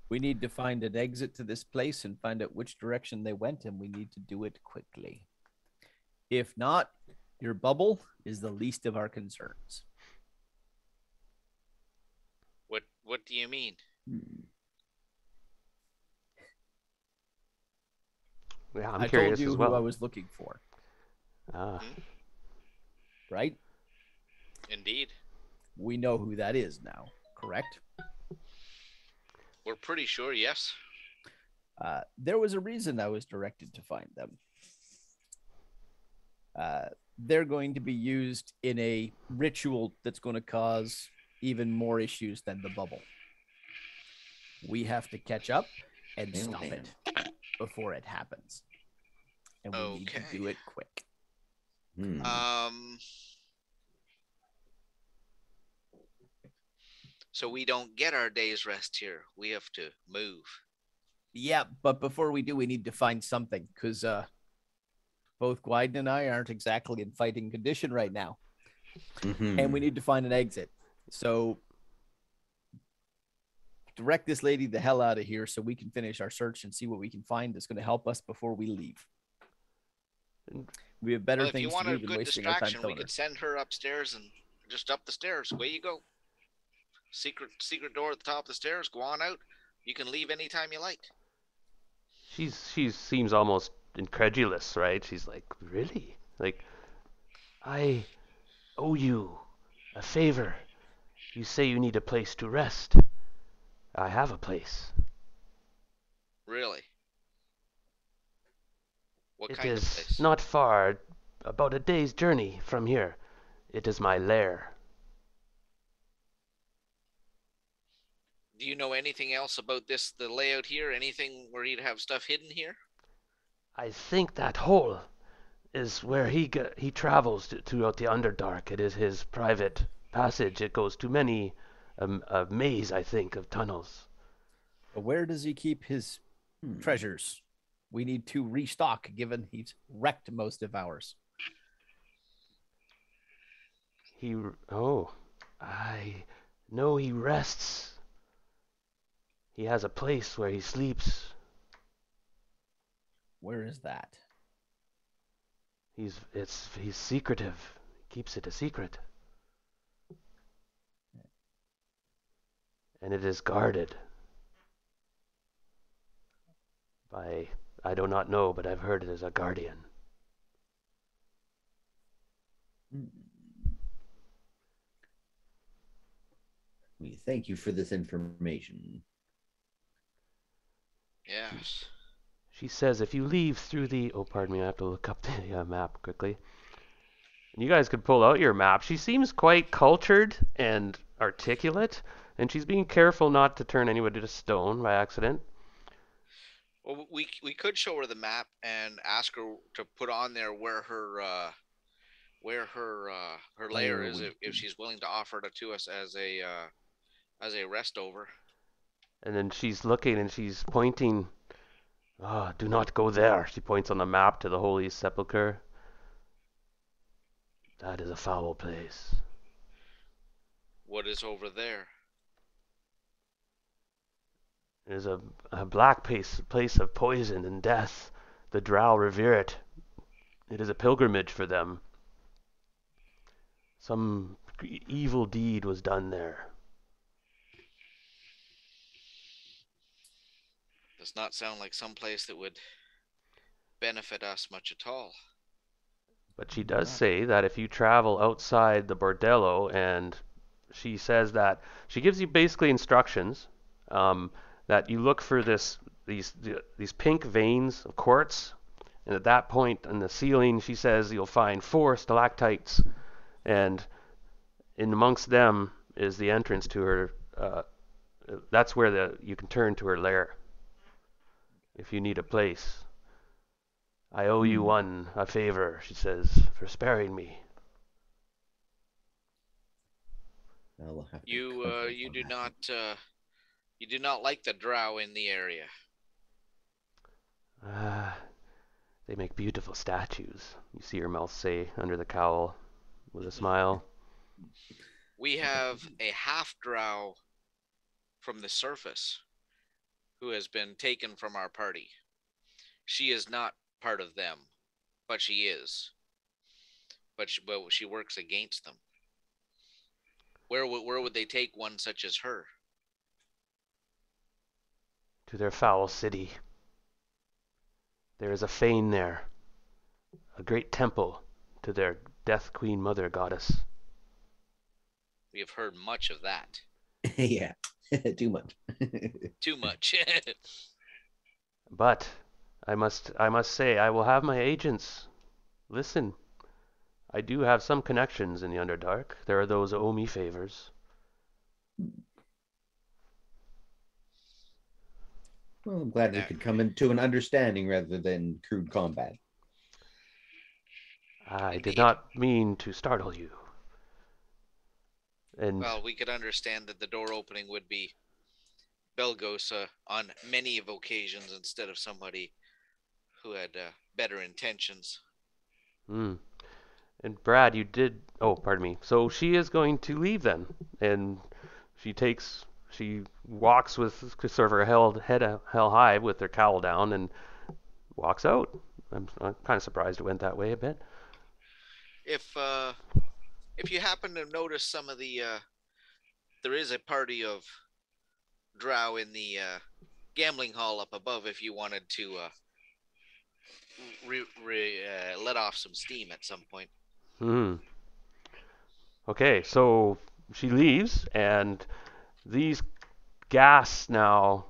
We need to find an exit to this place and find out which direction they went, and we need to do it quickly. If not, your bubble is the least of our concerns. What do you mean? Hmm. Yeah, I'm I curious told you as well. who I was looking for, Ah, right? Indeed. We know who that is now, correct? We're pretty sure, yes. There was a reason I was directed to find them. They're going to be used in a ritual that's going to cause even more issues than the bubble. We have to catch up and Oh, stop damn. it before it happens. And we need to Okay. do it quick. Hmm. So we don't get our day's rest here. We have to move. Yeah, but before we do, we need to find something because both Gwyden and I aren't exactly in fighting condition right now. Mhm. And we need to find an exit. So direct this lady the hell out of here so we can finish our search and see what we can find that's going to help us before we leave. We have better Well, if you things want to a do than good wasting our time distraction, we killing her. could send her upstairs and just up the stairs. Away you go. Secret door at the top of the stairs. Go on out. You can leave anytime you like. she seems almost incredulous, right? She's like, really? Like, I owe you a favor. You say you need a place to rest. I have a place. Really? What It kind of is place? not far, about a day's journey from here. It is my lair. Do you know anything else about this, the layout here? Anything where he'd have stuff hidden here? I think that hole is where he travels throughout the Underdark. It is his private passage. It goes to many a maze, I think, of tunnels. But where does he keep his Hmm. treasures? We need to restock given he's wrecked most of ours. I know he rests. He has a place where he sleeps. Where is that? He's secretive. He keeps it a secret. And it is guarded by, I do not know, but I've heard it as a guardian. We thank you for this information. Yes. She says if you leave through the, oh pardon me, I have to look up the map quickly. You guys could pull out your map. She seems quite cultured and articulate, and she's being careful not to turn anybody to stone by accident. Well, we could show her the map and ask her to put on there where her lair is, if she's willing to offer it to us as a rest over. And then she's looking and she's pointing. Ah, do not go there. She points on the map to the Holy Sepulchre. That is a foul place. What is over there? It is a black place of poison and death. The Drow revere it. It is a pilgrimage for them. Some evil deed was done there. Does not sound like some place that would benefit us much at all. But she does say that if you travel outside the bordello, and she says that she gives you basically instructions, that you look for these pink veins of quartz, and at that point in the ceiling, she says you'll find 4 stalactites, and in amongst them is the entrance to her. That's where you can turn to her lair if you need a place. I owe you a favor, she says, for sparing me. You do not like the Drow in the area. They make beautiful statues, you see her mouth say under the cowl with a smile. We have a half Drow from the surface who has been taken from our party. She is not part of them, but she is. But she works against them. Where would they take one such as her? To their foul city. There is a fane there, a great temple to their Death Queen Mother Goddess. We have heard much of that. Yeah, too much. Too much. But I must say, I will have my agents. Listen, I do have some connections in the Underdark. There are those who owe me favors. Well, I'm glad we could come into an understanding rather than crude combat. I did not mean to startle you. And well, we could understand that the door opening would be Belgosa on many of occasions instead of somebody who had better intentions. And Brad, you did. Oh, pardon me. So she is going to leave then, and she walks with sort of her head held high with her cowl down and walks out. I'm kind of surprised it went that way a bit. If you happen to notice some of the, there is a party of Drow in the gambling hall up above. If you wanted to let off some steam at some point. Okay, so she leaves, and these gas now.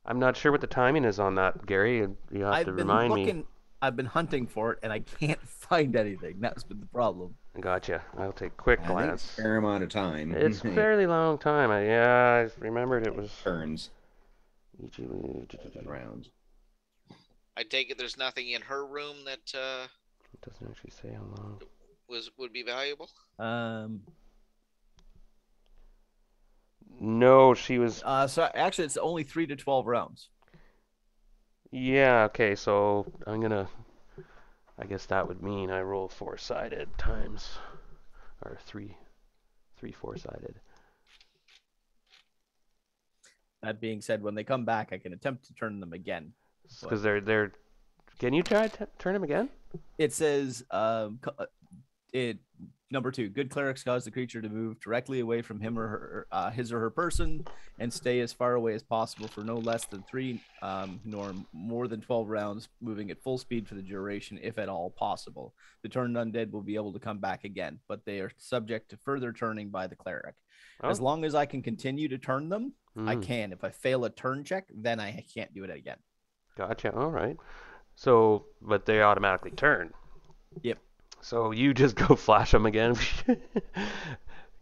I'm not sure what the timing is on that, Gary. You have to remind me. I've been hunting for it, and I can't find anything. That's been the problem. Gotcha. I'll take a quick glance. It's a fair amount of time. It's a fairly long time. I remembered it was turns. Rounds. I take it there's nothing in her room that it doesn't actually say how long. Would be valuable. No, she was. So actually, it's only 3 to 12 rounds. Yeah. Okay. So I'm gonna. I guess that would mean I roll 4-sided times, or 3 4-sided. That being said, when they come back, I can attempt to turn them again. Because they're. Can you try to turn them again? It says, number 2, good clerics cause the creature to move directly away from him or her, his or her person, and stay as far away as possible for no less than 3 nor more than 12 rounds, moving at full speed for the duration, if at all possible. The turned undead will be able to come back again, but they are subject to further turning by the cleric. Oh. As long as I can continue to turn them, I can. If I fail a turn check, then I can't do it again. Gotcha. All right. So, but they automatically turn. Yep. So you just go flash them again.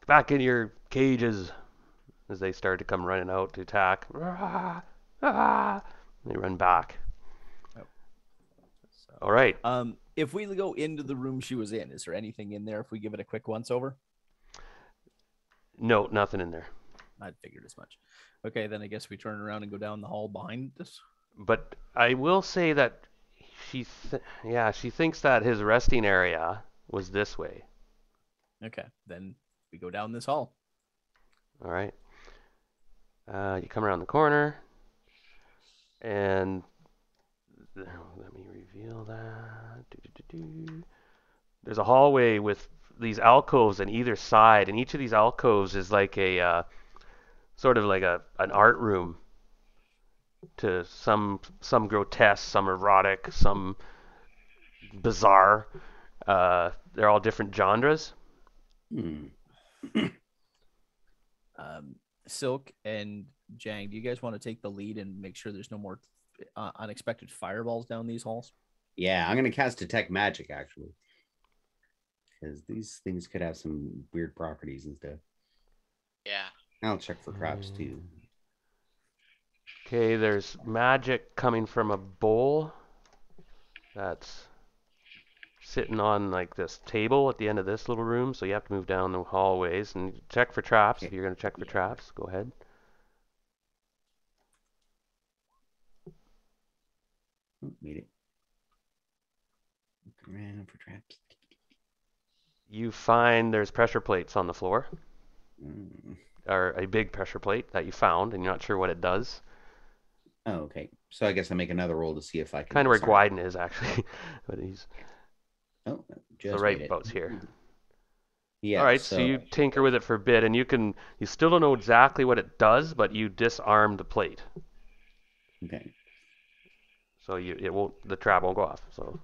Back in your cages as they start to come running out to attack. Ah, ah, they run back. Yep. So, All right. If we go into the room she was in, is there anything in there if we give it a quick once over? No, nothing in there. I figured as much. Okay, then I guess we turn around and go down the hall behind this. But I will say that she thinks that his resting area was this way. Okay, then we go down this hall. All right. You come around the corner, and let me reveal that. There's a hallway with these alcoves on either side, and each of these alcoves is like a sort of like an art room. To some grotesque, some erotic, some bizarre. They're all different genres. Silk and Jang, do you guys want to take the lead and make sure there's no more unexpected fireballs down these halls? Yeah, I'm gonna cast Detect Magic actually, because these things could have some weird properties and stuff. Yeah. I'll check for traps too. Okay, there's magic coming from a bowl that's sitting on like this table at the end of this little room, so you have to move down the hallways and check for traps. If you're going to check for traps, go ahead. Oh, made it. Look around for traps. You find there's pressure plates on the floor, Mm. or a big pressure plate that you found, and you're not sure what it does. Oh, okay. So I guess I make another roll to see if I can. Kind of where discern. Gwyden is actually, but he's Oh, the just right made it. boat's here. Yeah. All right, so you tinker with it for a bit, and you still don't know exactly what it does, but you disarm the plate, Okay. so the trap won't go off. So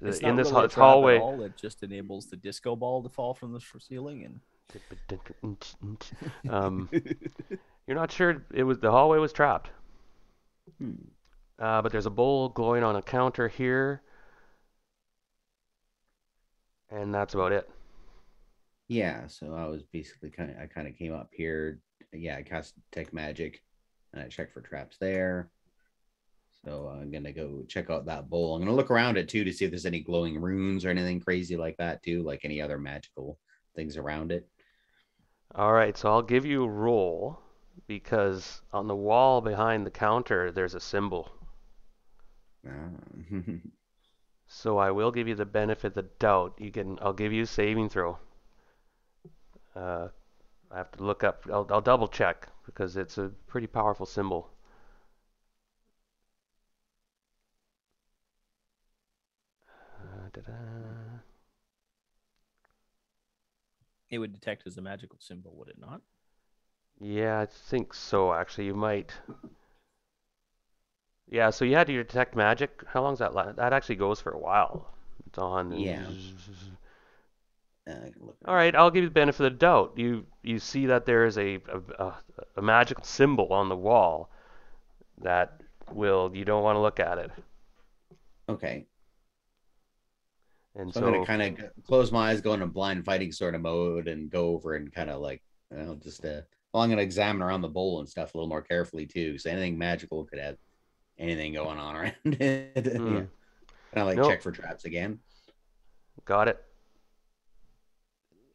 It's in not this really a trap hallway, at all. It just enables the disco ball to fall from the ceiling. And you're not sure the hallway was trapped. Hmm. But there's a bowl glowing on a counter here, and that's about it. Yeah. So I was basically I kind of came up here. Yeah, I cast Detect Magic, and I checked for traps there. So I'm gonna go check out that bowl. I'm gonna look around it too to see if there's any glowing runes or anything crazy like that too, like any other magical things around it. All right, so I'll give you a roll because on the wall behind the counter there's a symbol. Ah. So I will give you the benefit of the doubt. I'll give you a saving throw. I have to look up. I'll double check because it's a pretty powerful symbol. it would detect as a magical symbol, would it not? Yeah, I think so. Actually, you might. Yeah, so you had to detect magic. How long's that last? That actually goes for a while. It's on. Yeah. I can look All right, I'll give you the benefit of the doubt. You see that there is a magical symbol on the wall that you don't want to look at it. Okay. And So I'm gonna kind of close my eyes, go into blind fighting sort of mode, and go over and kind of like, just well, I'm gonna examine around the bowl and stuff a little more carefully too. So anything magical could have anything going on around it. Yeah. Kind of like Nope. check for traps again. Got it.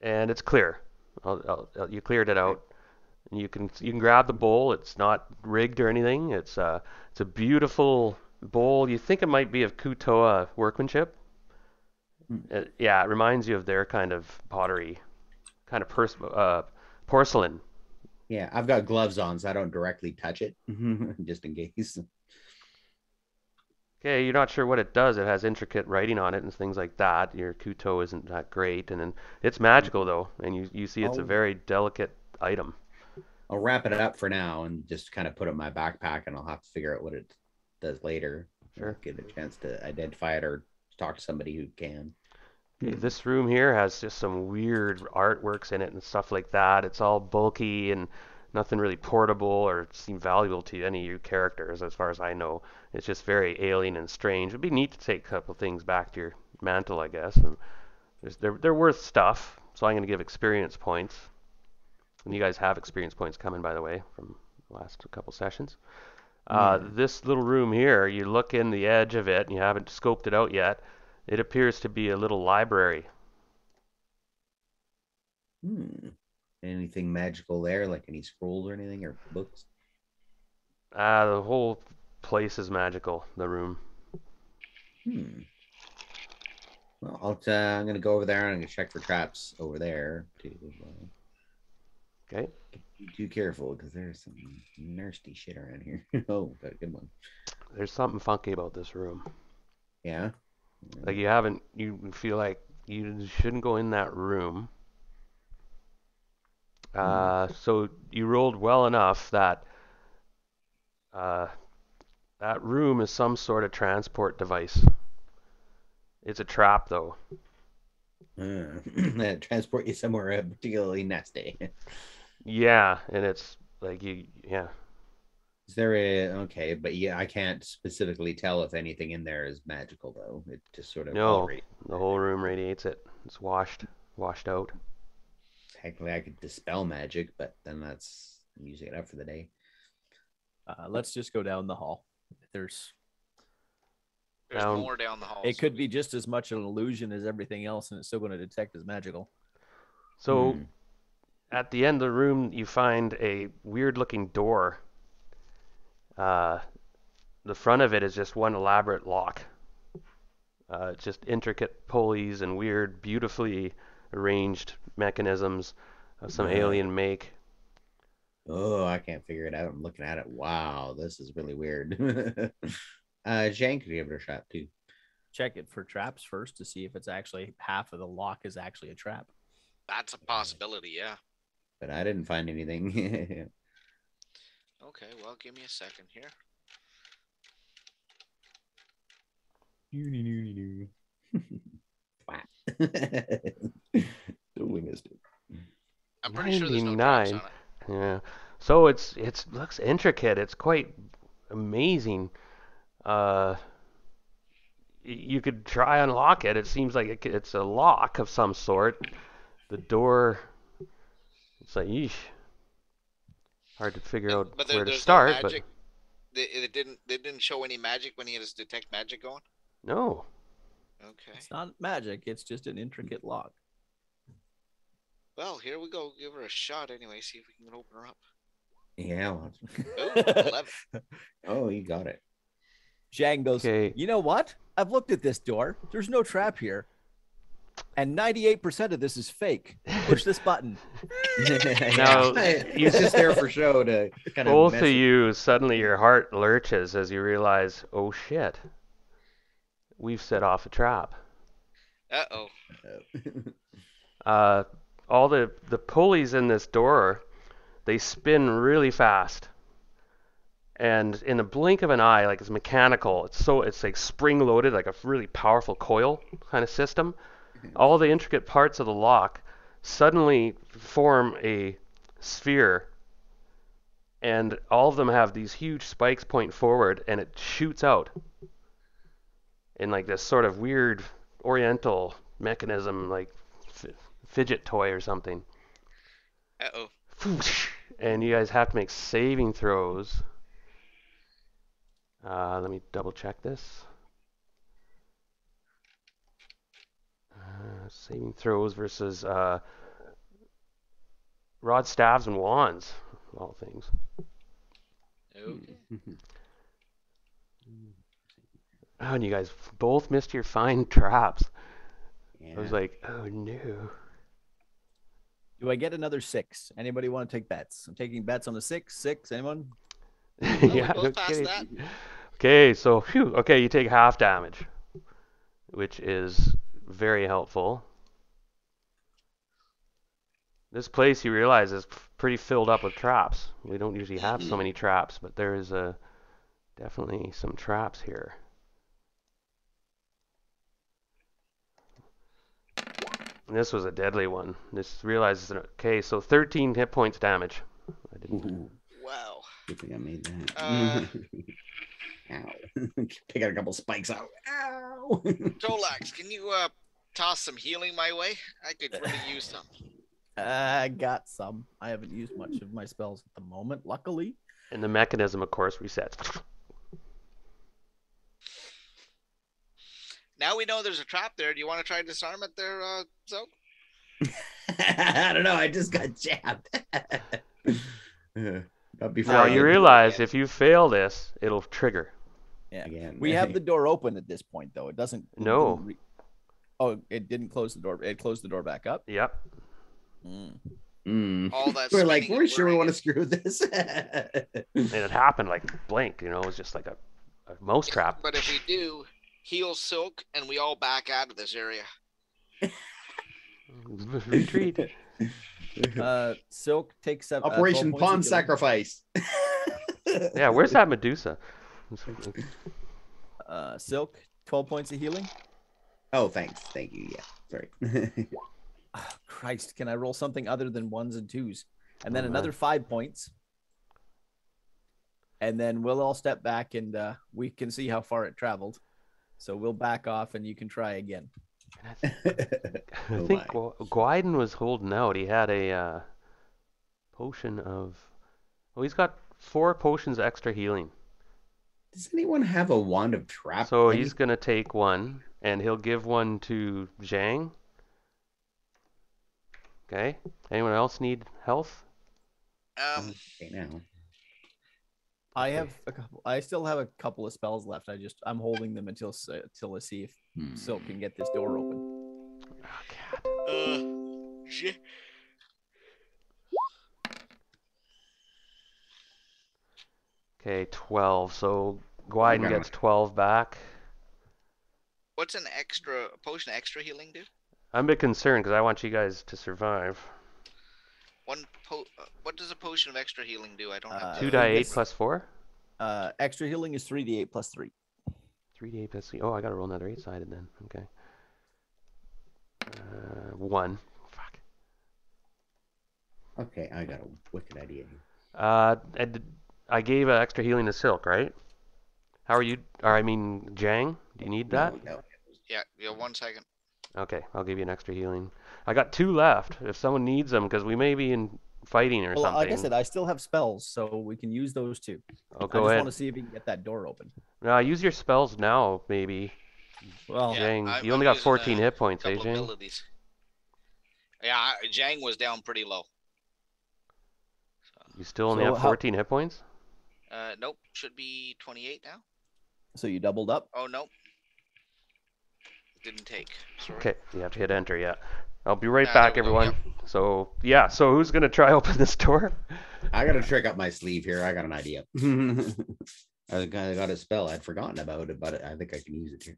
And it's clear. You cleared it out. And you can grab the bowl. It's not rigged or anything. It's a beautiful bowl. You think it might be of Kutoa workmanship. Yeah, it reminds you of their kind of pottery, kind of porcelain. Yeah, I've got gloves on, so I don't directly touch it, just in case. Okay, you're not sure what it does. It has intricate writing on it and things like that. Your Kuto isn't that great, and then it's magical though, and you see it's a very delicate item. I'll wrap it up for now and just kind of put it in my backpack, and I'll have to figure out what it does later. Sure. Get a chance to identify it or talk to somebody who can. Okay, this room here has just some weird artworks in it and stuff like that. It's all bulky and nothing really portable or seem valuable to any of your characters, as far as I know. It's just very alien and strange. It'd be neat to take a couple things back to your mantle, I guess. And They're worth stuff, so I'm going to give experience points. And you guys have experience points coming, by the way, from the last couple sessions. This little room here, you look in the edge of it, and you haven't scoped it out yet. It appears to be a little library. Anything magical there, like any scrolls or anything, or books? The whole place is magical, the room. Well, I'm gonna go over there and I'm gonna check for traps over there too. Okay. Be too careful because there's some nasty shit around here. Oh, got a good one. There's something funky about this room. Yeah. Like you feel like you shouldn't go in that room. So you rolled well enough that that room is some sort of transport device. It's a trap, though. Transport you somewhere particularly nasty. Yeah, and it's like yeah. Is there okay, but yeah, I can't specifically tell if anything in there is magical though. It just sort of No, the whole room radiates it. It's washed out. Technically, I could dispel magic, but then that's using it up for the day. Let's just go down the hall. There's Down. more down the hall. It could be just as much an illusion as everything else, and it's still going to detect as magical. So at the end of the room, you find a weird-looking door. The front of it is just one elaborate lock. Just intricate pulleys and weird, beautifully arranged mechanisms of some alien make. Oh, I can't figure it out. I'm looking at it. Wow, this is really weird. Jane could give it a shot too. Check it for traps first to see if it's actually half of the lock is actually a trap. That's a possibility, yeah. But I didn't find anything. Okay, well, give me a second here. Totally missed it. I'm pretty sure there's no traps 99. on it. Yeah. So it looks intricate. It's quite amazing. You could try unlock it. It seems like it's a lock of some sort. The door. It's like, yeesh. Hard to figure out where to there's start, no but magic. It didn't show any magic when he had his detect magic going. no. Okay. It's not magic. It's just an intricate lock. Well, here we go. Give her a shot anyway. See if we can open her up. Yeah. Well, Oh, 11. oh, you got it. Zhang goes, Okay. you know what? I've looked at this door. There's no trap here. And 98% of this is fake. Push this button. Now, He's just there for show to kind of Both mess of you, suddenly your heart lurches as you realize, oh shit, we've set off a trap. Uh-oh. All the pulleys in this door, they spin really fast. And in the blink of an eye, like it's mechanical, it's like spring loaded, like a really powerful coil kind of system. All the intricate parts of the lock suddenly form a sphere, and all of them have these huge spikes point forward, and it shoots out in like this sort of weird oriental mechanism, like fidget toy or something. Uh-oh. And you guys have to make saving throws. Let me double check this. Saving throws versus rod, staves, and wands, of all things. Okay. Oh, and you guys both missed your fine traps. Yeah. I was like, oh no. Do I get another 6? Anybody want to take bets? I'm taking bets on the 6. 6, anyone? Yeah, both passed okay. that. Okay, so okay, you take half damage, which is very helpful. This place, you realize, is pretty filled up with traps. We don't usually have so many traps, but there is definitely some traps here. And this was a deadly one. This realizes, okay, so 13 hit points damage. I didn't. Ooh, Wow. good thing I made that. Ow. Pick out a couple spikes out. Ow. Tolax, can you toss some healing my way? I could really use some. I got some. I haven't used much of my spells at the moment, luckily. And the mechanism, of course, resets. Now we know there's a trap there. Do you want to try to disarm it there, Zoe? I don't know. I just got jabbed. Not before Now I you get- realize if you fail this, it'll trigger. Yeah. again. We have the door open at this point, though. It doesn't. No. It didn't close the door. It closed the door back up. Yep. All that We're like, spinning we're and sure we whirring want to and- screw this. And it happened like blink, you know, it was just like a mouse trap. But if we do, heal Silk, and we all back out of this area. Retreat. Silk takes up Operation 12 points Pawn of healing. Sacrifice. Yeah, where's that Medusa? Silk, 12 points of healing. Oh, thanks. Thank you. Yeah. Sorry. Oh, Christ, can I roll something other than ones and twos? And then Oh, another man. 5 points. And then we'll all step back and we can see how far it traveled. So we'll back off and you can try again. I Oh think my. Gwyden was holding out. He had a potion of. Oh, he's got 4 potions of extra healing. Does anyone have a wand of trap? So Any- he's gonna take one, and he'll give one to Zhang. Okay. Anyone else need health? Okay, now. I have a couple. I still have a couple of spells left. I'm holding them until I see if Silk can get this door open. Oh, God. Shit. Okay, 12. So Gwyden Okay. gets 12 back. What's a potion extra healing do? I'm a bit concerned because I want you guys to survive. What does a potion of extra healing do? I don't have. 2 I die 8 guess- plus 4? Extra healing is 3d8 plus 3. 3d8 plus 3. Oh, I gotta roll another 8-sided then. Okay. 1. Fuck. Okay, I got a wicked idea. I gave extra healing to Silk, right? How are you? Or I mean, Zhang, do you need that? No. Yeah, 1 second. Okay, I'll give you an extra healing. I got 2 left. If someone needs them, because we may be in fighting or Well, something. like I said, I still have spells, so we can use those too. I'll I go just ahead. want to see if we can get that door open. No, use your spells now, maybe. Well, Yeah, Zhang, I'm- you only I'm got using 14 a hit points, eh, Couple Zhang? abilities. Yeah, Zhang was down pretty low. You still only So have how- 14 hit points? Nope, should be 28 now. so you doubled up. Oh nope, didn't take. Sorry. Okay, you have to hit enter, yeah. I'll be right Yeah, back, there we go, everyone. So, yeah, so who's going to try open this door? I got a trick up my sleeve here. I got an idea. I got a spell. I'd forgotten about it, but I think I can use it here.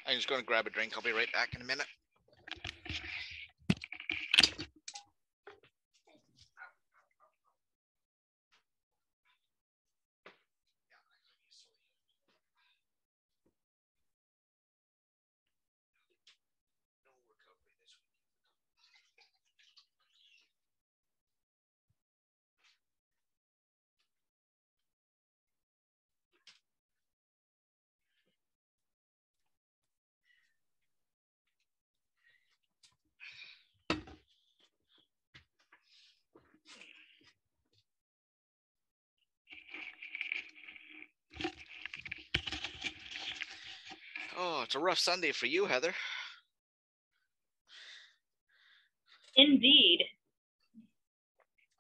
I'm just going to grab a drink. I'll be right back in a minute. Oh, it's a rough Sunday for you, Heather. Indeed.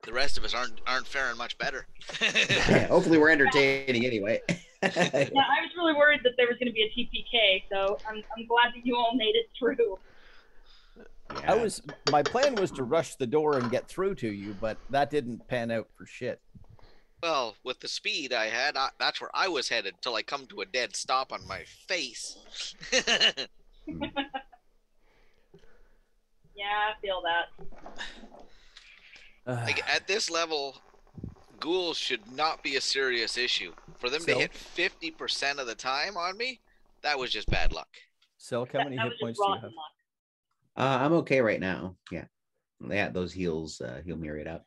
The rest of us aren't faring much better. Yeah, hopefully we're entertaining anyway. Yeah, I was really worried that there was going to be a TPK, so I'm glad that you all made it through. My plan was to rush the door and get through to you, but that didn't pan out for shit. Well, with the speed I had, that's where I was headed till I come to a dead stop on my face. Yeah, I feel that. Like, at this level, ghouls should not be a serious issue. For them to So? hit 50% of the time on me, that was just bad luck. Silk, how many That hit was points just do you rotten have? luck. I'm okay right now. Yeah. Yeah, those heals heal me right up.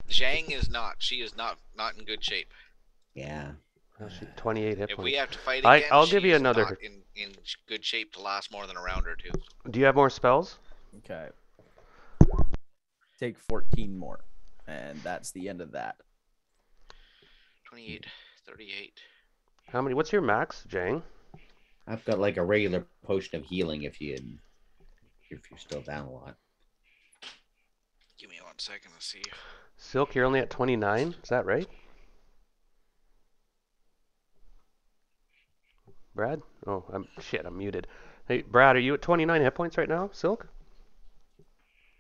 Zhang is not. She is not in good shape. Yeah. Actually, 28 hit If we points. have to fight again, I'll give you she's another. not in good shape to last more than a round or two. Do you have more spells? Okay. Take 14 more. And that's the end of that. 28, 38. How many? What's your max, Jang? I've got like a regular potion of healing if you're still down a lot. Give me 1 second to see. Silk, you're only at 29. Is that right? Brad? Oh, I'm muted. Hey, Brad, are you at 29 hit points right now, Silk?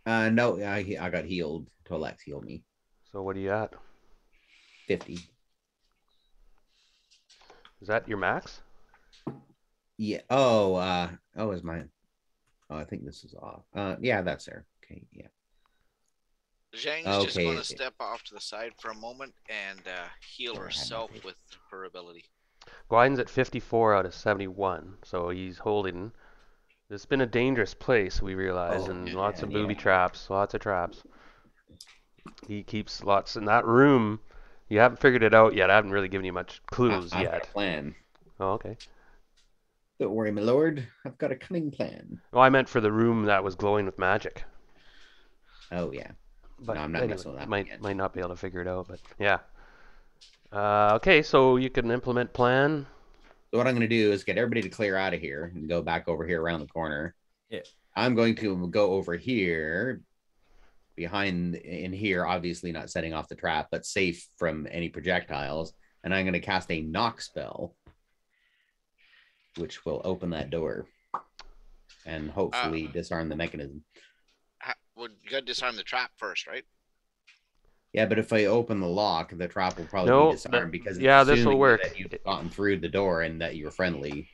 No, I got healed. Tolex healed me. So what are you at? 50. Is that your max? Yeah. Oh, is mine. Oh, I think this is off. Yeah, that's there. Okay, yeah. Zhang's just going Okay. to step off to the side for a moment and heal Sorry, I had my herself face. with her ability. Gwyden's at 54 out of 71, so he's holding. It's been a dangerous place, we realize, Oh, and yeah, lots of yeah. booby traps, lots of traps. He keeps lots in that room. You haven't figured it out yet. I haven't really given you much clues I've got yet. a plan. Oh, okay. Don't worry, my lord. I've got a cunning plan. Well, I meant for the room that was glowing with magic. Oh, yeah. But No, I'm not anyway, messing with that you one yet. might not be able to figure it out, but yeah. Okay, so you can implement plan. So what I'm going to do is get everybody to clear out of here and go back over here around the corner. Yeah. I'm going to go over here behind in here, obviously not setting off the trap, but safe from any projectiles. And I'm going to cast a knock spell, which will open that door and hopefully disarm the mechanism. Well, you got to disarm the trap first, right? Yeah, but if I open the lock, the trap will probably No, be disarmed because it's yeah, this will assuming work. that you've gotten through the door and that you're friendly.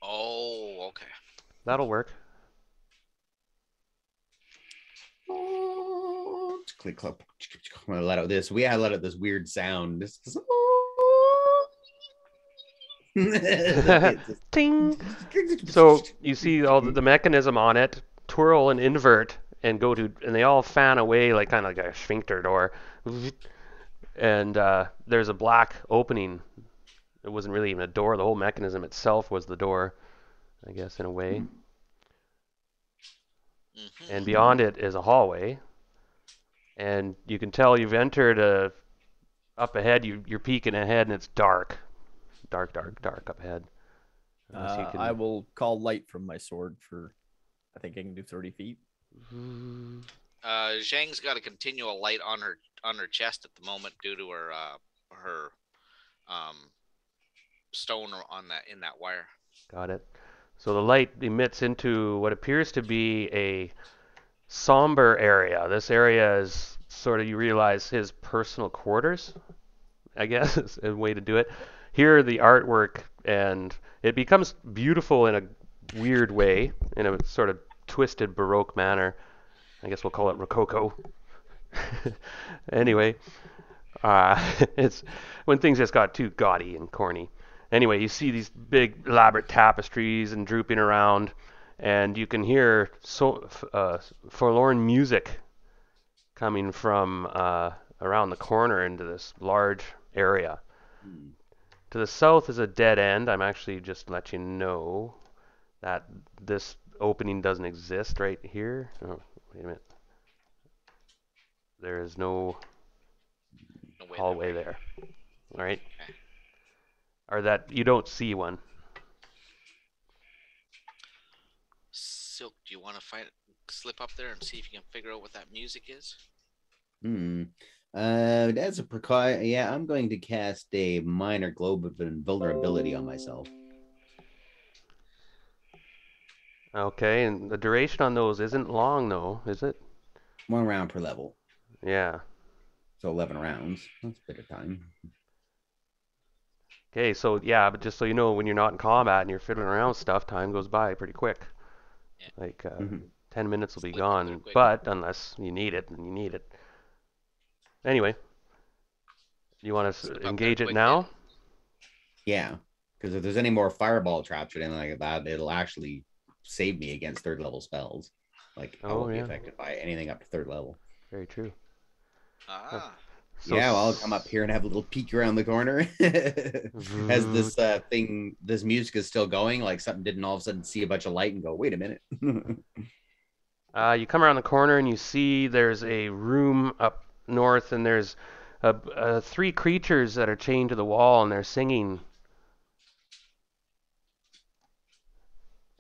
Oh, okay. That'll work. Click, click. I'm gonna let out this. We had let out this weird sound. Ting. So you see all the mechanism on it twirl and invert and go to, and they all fan away like kind of like a sphincter door. And there's a black opening. It wasn't really even a door. The whole mechanism itself was the door, I guess, in a way. Mm-hmm. And beyond it is a hallway. And you can tell you've entered up ahead. You're peeking ahead, and it's dark. Dark up ahead. Unless you can... I will call light from my sword for, I think I can do 30 feet. Zhang's got a continual light on her chest at the moment due to her stone in that wire. Got it. So the light emits into what appears to be a somber area. This area is sort of, you realize, his personal quarters, I guess, is a way to do it. Here, the artwork, and it becomes beautiful in a weird way, in a sort of twisted Baroque manner. I guess we'll call it Rococo. Anyway, it's when things just got too gaudy and corny. Anyway, you see these big elaborate tapestries and drooping around, and you can hear forlorn music coming from around the corner into this large area. To the south is a dead end. I'm actually just let you know that this opening doesn't exist right here. Oh, wait a minute. There is no hallway there. All right. Okay. Or that you don't see one. Silk, do you want to slip up there and see if you can figure out what that music is? As a precaution, yeah, I'm going to cast a minor globe of invulnerability on myself. Okay, and the duration on those isn't long though, is it? 1 round per level. Yeah. So 11 rounds. That's a bit of time. Okay, so yeah, but just so you know, when you're not in combat and you're fiddling around with stuff, time goes by pretty quick. Yeah. Like 10 minutes will be Quick, gone, quick. but unless you need it, then you need it. Anyway, you want to Slip up engage there it quick, now? then. Yeah, because if there's any more fireball traps or anything like that, it'll actually save me against 3rd level spells. Like, I Oh, won't be yeah. affected by anything up to 3rd level. Very true. Ah, So Yeah, well, I'll come up here and have a little peek around the corner. As this this music is still going, like something didn't all of a sudden see a bunch of light and go, wait a minute. You come around the corner and you see there's a room up north, and there's three creatures that are chained to the wall, and they're singing.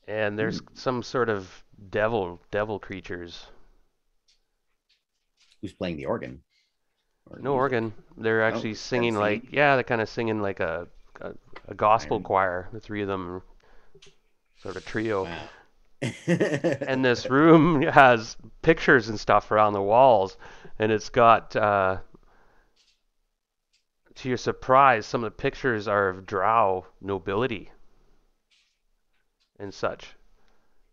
And there's some sort of devil creatures. Who's playing the organ? Or No music? organ. They're actually it's them singing like, singing? yeah, they're kind of singing like a gospel Iron. choir. The three of them, sort of trio. Wow. And this room has pictures and stuff around the walls, and it's got, to your surprise, some of the pictures are of drow nobility and such,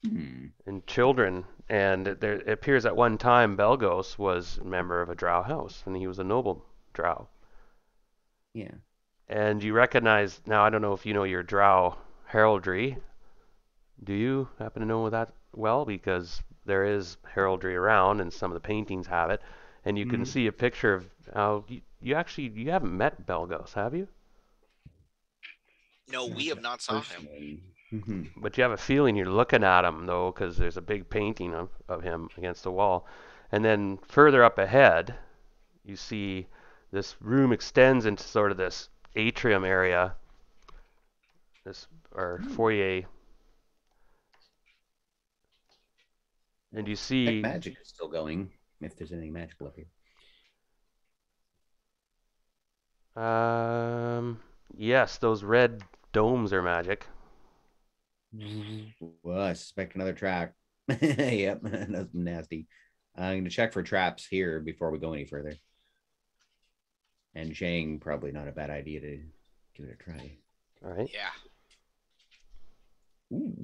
Hmm. and children. And it appears at one time Belgos was a member of a drow house, and he was a noble drow. Yeah. And you recognize, now I don't know if you know your drow heraldry. Do you happen to know that well? Because there is heraldry around, and some of the paintings have it. And you can see a picture of how you haven't met Belgos, have you? No, we have not saw him. Mm-hmm. But you have a feeling you're looking at him, though, because there's a big painting of him against the wall. And then further up ahead, you see this room extends into sort of this atrium area, or foyer. And you see Magic is still going, if there's anything magical up here. yes, those red domes are magic. Well, I suspect another trap. Yep, that's nasty. I'm going to check for traps here before we go any further. And Shang, probably not a bad idea to give it a try. All right. Yeah. Ooh.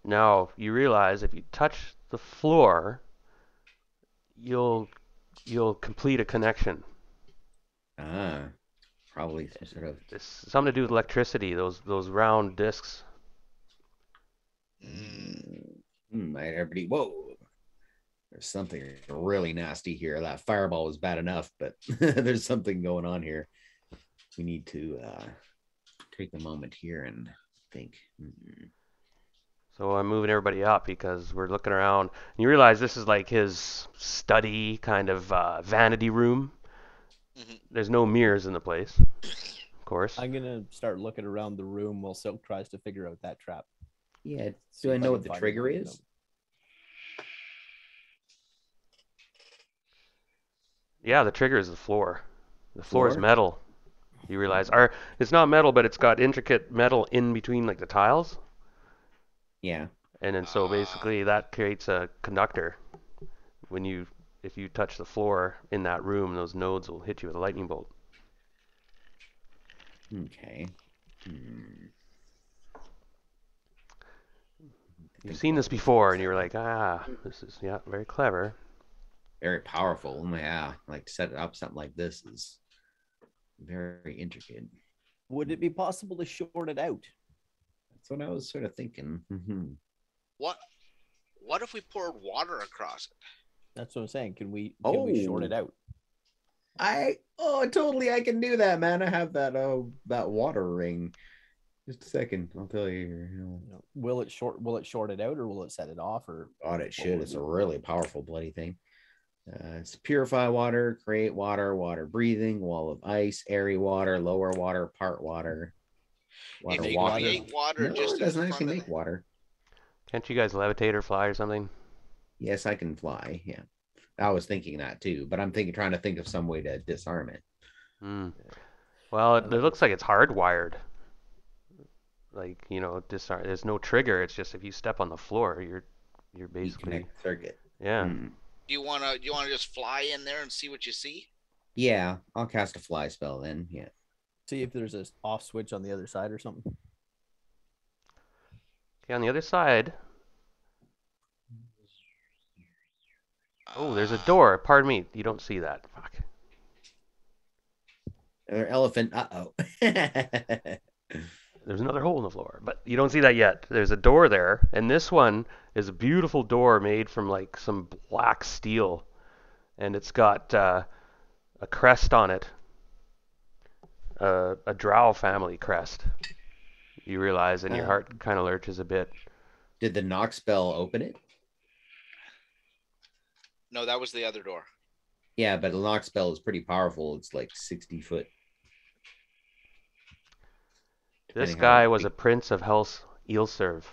Now you realize if you touch the floor, you'll complete a connection. Probably some sort of. It's something to do with electricity. Those round discs. Everybody, whoa! There's something really nasty here. That fireball was bad enough, but there's something going on here. We need to take a moment here and think. So I'm moving everybody up because we're looking around. And you realize this is like his study, kind of vanity room. There's no mirrors in the place, of course. I'm gonna start looking around the room while Silk tries to figure out that trap. Yeah. See Do I if know can what the find trigger it. is? Yeah, the trigger is the floor. The floor is Floor? metal. You realize, or it's not metal, but it's got intricate metal in between like the tiles. Yeah. And then so basically that creates a conductor. If you touch the floor in that room, those nodes will hit you with a lightning bolt. Okay. You've seen this before, and you were like, this is very clever. Very powerful. Yeah. Like to set it up something like this is very intricate. Would it be possible to short it out? That's what I was sort of thinking. What if we poured water across it? That's what I'm saying. Can we short it out? Totally, I can do that, man. I have that water ring. Just a second, I'll tell you here. Will it short it out, or will it set it off, or God, it should. It's a really powerful bloody thing. It's purify water, create water, water breathing, wall of ice, airy water, lower water, part water. If you walking. create water, No, just it doesn't in actually front of make water. Can't you guys levitate or fly or something? Yes, I can fly. Yeah, I was thinking that too, but I'm trying to think of some way to disarm it. Well, it looks like it's hardwired. Like, disarm. There's no trigger. It's just if you step on the floor, you're basically Connect the circuit. yeah. Do you wanna just fly in there and see what you see? Yeah, I'll cast a fly spell then. Yeah. see if there's a off switch on the other side or something? Okay, on the other side. Oh, there's a door. Pardon me. You don't see that. Fuck. Another elephant. There's another hole in the floor, but you don't see that yet. There's a door there, and this one is a beautiful door made from like some black steel, and it's got a crest on it, a Drow family crest. You realize, and your heart kind of lurches a bit. Did the knock spell open it? No, that was the other door. Yeah, but the knock spell is pretty powerful. It's like 60 foot. This Depending guy how was a big- prince of House Eelserve,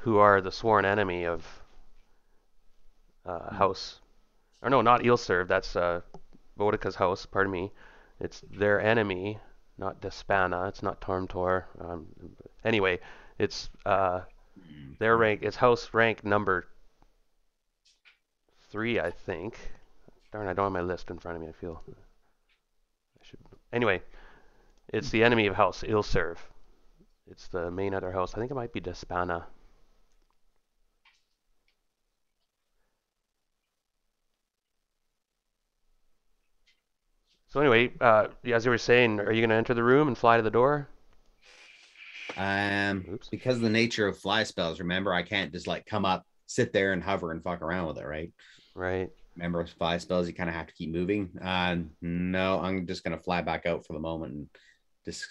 who are the sworn enemy of House, or no, not Eelserve. That's Bodica's house. Pardon me. It's their enemy, not Despana. It's not Tormtor. Anyway, it's their rank. It's house rank number 3, I think. Darn, I don't have my list in front of me. I feel I should. Anyway, it's the enemy of House Eelserve. It's the main other house. I think it might be Despana. So anyway, as you were saying, are you going to enter the room and fly to the door? Oops. Because of the nature of fly spells, remember, I can't just like come up, sit there and hover and fuck around with it, right? Right. Remember, with fly spells, you kind of have to keep moving. No, I'm just going to fly back out for the moment and just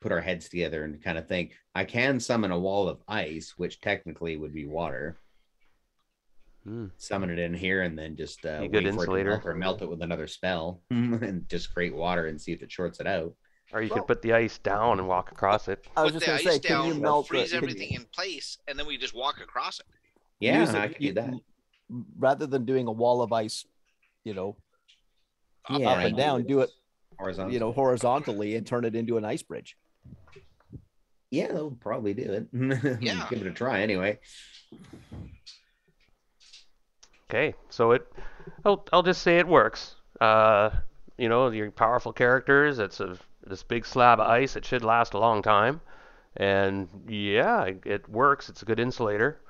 put our heads together and kind of think. I can summon a wall of ice, which technically would be water. Summon it in here and then just wait good for insulator. it to melt or melt it with another spell and just create water and see if it shorts it out. Or you could put the ice down and walk across it. I was Put just the going to ice say, can you down, melt freeze can you everything in place, and then we just walk across it. Yeah, use I it- could do that. rather than doing a wall of ice, Up Yeah, up and down, do it, horizontal. horizontally and turn it into an ice bridge. Yeah, they'll probably do it. Yeah. Give it a try anyway. Okay, so I'll just say it works. You're powerful characters. It's this big slab of ice. It should last a long time, and yeah, it works. It's a good insulator.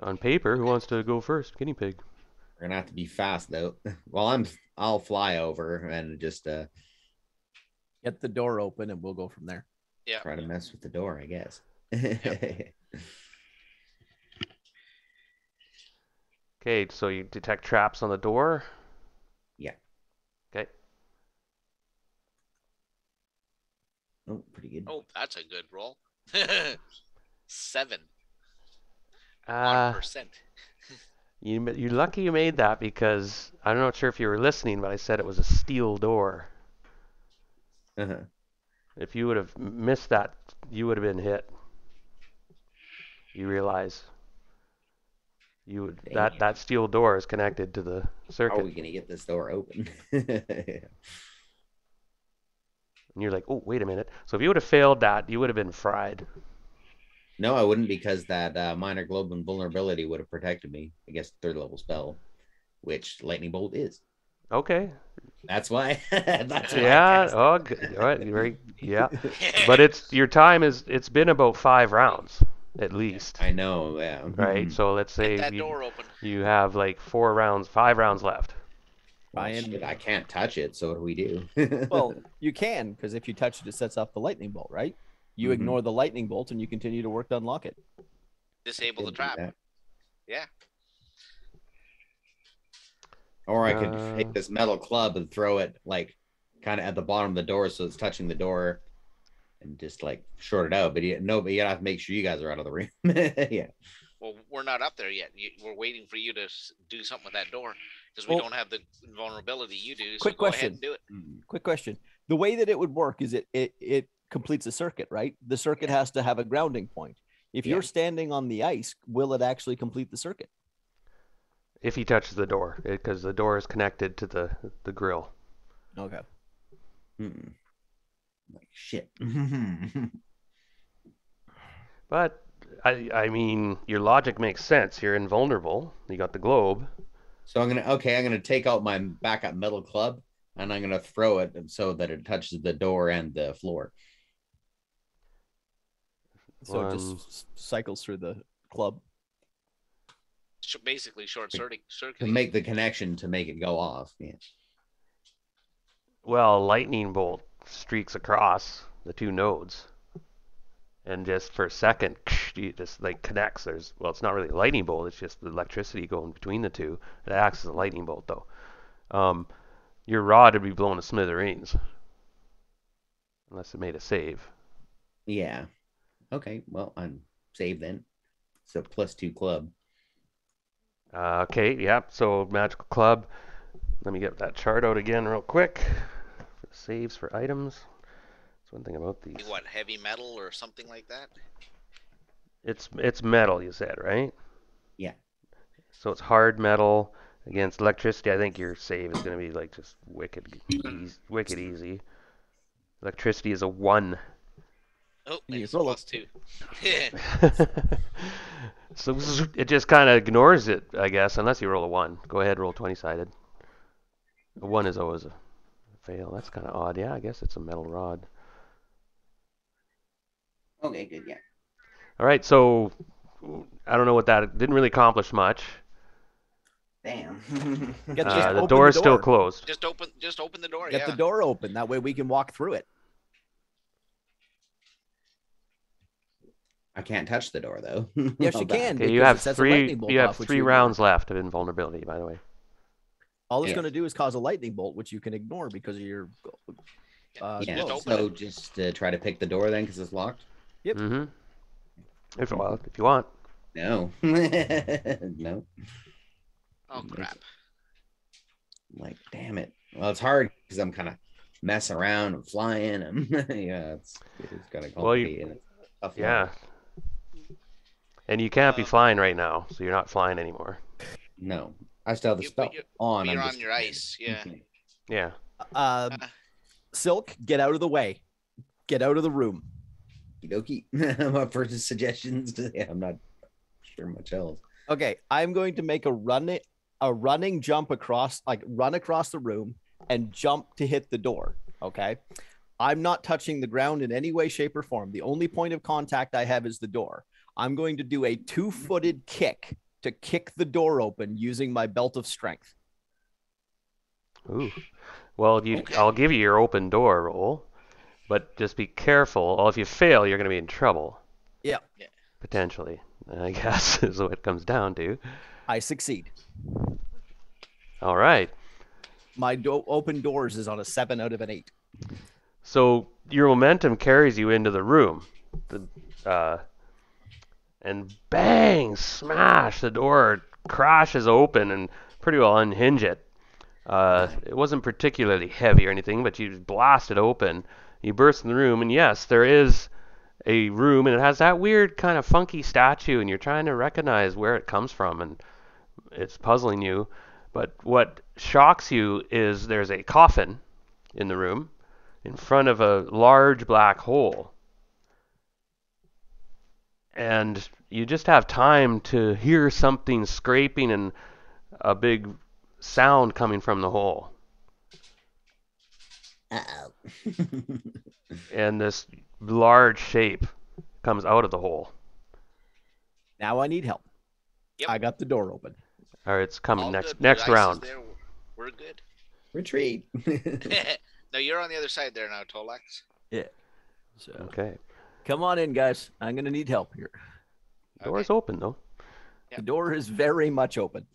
On paper, who wants to go first? Guinea pig. We're gonna have to be fast though. Well, I'll fly over and just Get the door open and we'll go from there. Yeah. try to mess with the door, I guess. Okay, so you detect traps on the door. Yeah. Okay. Oh, pretty good. Oh, that's a good roll. 7. Uh, 1%. you're lucky you made that because I'm not sure if you were listening, but I said it was a steel door. Uh-huh. If you would have missed that, you would have been hit. You realize that steel door is connected to the How circuit. are we gonna get this door open? And you're like, oh, wait a minute. So if you would have failed that, you would have been fried. No, I wouldn't, because that minor globe invulnerability would have protected me against third level spell, which lightning bolt is. Okay. That's why. That's why I Yeah. cast it. Oh, good. All right. Very. Yeah. But it's been about 5 rounds at least. I know. Yeah. Right. So let's Get say that door open. you have like 5 rounds left. Well, Ryan- shit, I can't touch it. So what do we do? Well, you can, because if you touch it, it sets off the lightning bolt, right? You Mhm. ignore the lightning bolt and you continue to work to unlock it. Disable the Could do trap. that. Yeah. Or I could take this metal club and throw it like kind of at the bottom of the door, so it's touching the door, and just like short it out. But you gotta have to make sure you guys are out of the room. Yeah. Well, we're not up there yet. We're waiting for you to do something with that door because we Well- don't have the vulnerability you do. So Quick go ahead question. and do it. Quick question. The way that it would work is it completes a circuit, right? The circuit has to have a grounding point. If Yeah. you're standing on the ice, will it actually complete the circuit? If he touches the door, because the door is connected to the grill. Okay. Mm. Like shit. But I mean, your logic makes sense. You're invulnerable. You got the globe. So I'm gonna take out my backup metal club and I'm gonna throw it so that it touches the door and the floor. So it One- just cycles through the club. Basically, short circuit. To make the connection to make it go off. Yeah. Well, lightning bolt streaks across the 2 nodes, and just for a second, just like connects. It's not really a lightning bolt. It's just the electricity going between the two. It acts as a lightning bolt though. Your rod would be blown to smithereens unless it made a save. Yeah. Okay. Well, I'm saved then. So +2 club. Okay, yeah. So magical club. Let me get that chart out again real quick. For saves for items. That's one thing about these. What, heavy metal or something like that? It's metal, you said, right? Yeah. So it's hard metal against electricity. I think your save is going to be like just wicked easy. Electricity is a 1. Oh, You it's roll +2. So it just kind of ignores it, I guess, unless you roll a 1. Go ahead, roll 20-sided. A 1 is always a fail. That's kind of odd. Yeah, I guess it's a metal rod. Okay, good. Yeah. All right, so I don't know what that didn't really accomplish much. Damn. Just open The door is still door. closed. Just open the door. Get yeah. the door open. That way we can walk through it. I can't touch the door though. Yes, How you bad. can. Okay, you because have it sets a three. lightning bolt You have off, which 3 you rounds left of invulnerability, by the way. All it's Yeah. going to do is cause a lightning bolt, which you can ignore because of your. Yeah. Just gloves. open So it. just try to pick the door then, because it's locked. Yep. Mm-hmm. If you want. No. No. Oh crap. Like, damn it. Well, it's hard because I'm kind of messing around and flying. And yeah, it's kind of Well, complicated. It's tough Yeah. luck. And you can't be Um, flying right now, so you're not flying anymore. No, I still have the You- spell but you- on. but I'm you're just on your ice, yeah. Yeah. Silk, get out of the way. Get out of the room. Okie dokie. I'm up for the suggestions. Yeah, I'm not sure much else. Okay, I'm going to make a running jump across, like run across the room and jump to hit the door. Okay. I'm not touching the ground in any way, shape, or form. The only point of contact I have is the door. I'm going to do a 2-footed kick to kick the door open using my belt of strength. Ooh. Well, Okay. I'll give you your open door roll, but just be careful. Well, if you fail, you're going to be in trouble. Yeah. Yeah. Potentially, I guess, is what it comes down to. I succeed. All right. My open doors is on a 7 out of an 8. So your momentum carries you into the room. And bang, smash, the door crashes open and pretty well unhinge it. It wasn't particularly heavy or anything, but you blast it open. You burst in the room, and yes, there is a room, and it has that weird kind of funky statue, and you're trying to recognize where it comes from, and it's puzzling you. But what shocks you is there's a coffin in the room in front of a large black hole. And you just have time to hear something scraping and a big sound coming from the hole. Uh-oh. And this large shape comes out of the hole. Now I need help. Yep. I got the door open. All right, it's coming All next good. Your ice is round. there. We're good. Retreat. No, you're on the other side there now, Tolax. So Okay. come on in, guys. I'm going to need help here. Door's open though. The door is very much open.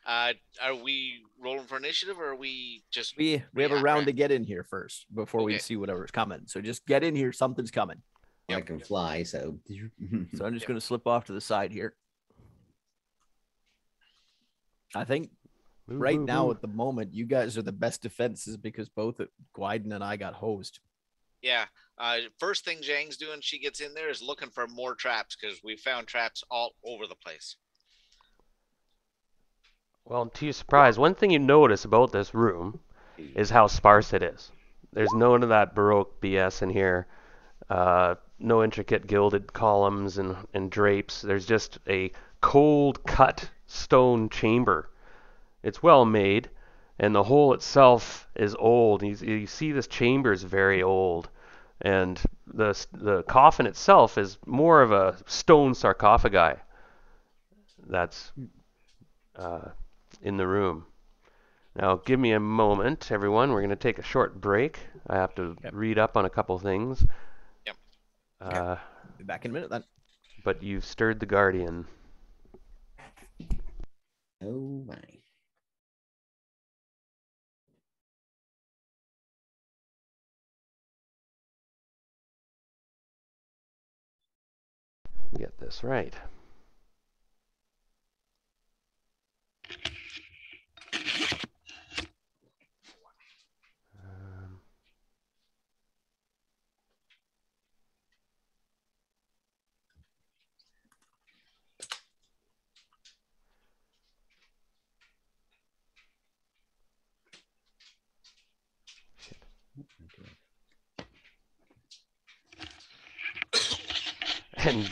Are we rolling for initiative, or are we just? We have a Yeah, round right. to get in here first before we Okay. see whatever's coming. So just get in here. Something's coming. I can fly, so. So I'm just going to slip off to the side here. I think Move, right move, now move. at the moment, you guys are the best defenses because both Gwyden and I got hosed. Yeah. First thing Zhang's doing, she gets in there, is looking for more traps because we found traps all over the place. Well, to your surprise, one thing you notice about this room is how sparse it is. There's none of that Baroque BS in here. No intricate gilded columns and drapes. There's just a cold cut stone chamber. It's well made, and the hole itself is old. You see this chamber is very old, and the coffin itself is more of a stone sarcophagi that's in the room. Now, give me a moment, everyone. We're going to take a short break. I have to read up on a couple things. Yep. Be back in a minute then. But you've stirred the guardian. Oh my. Get this right. And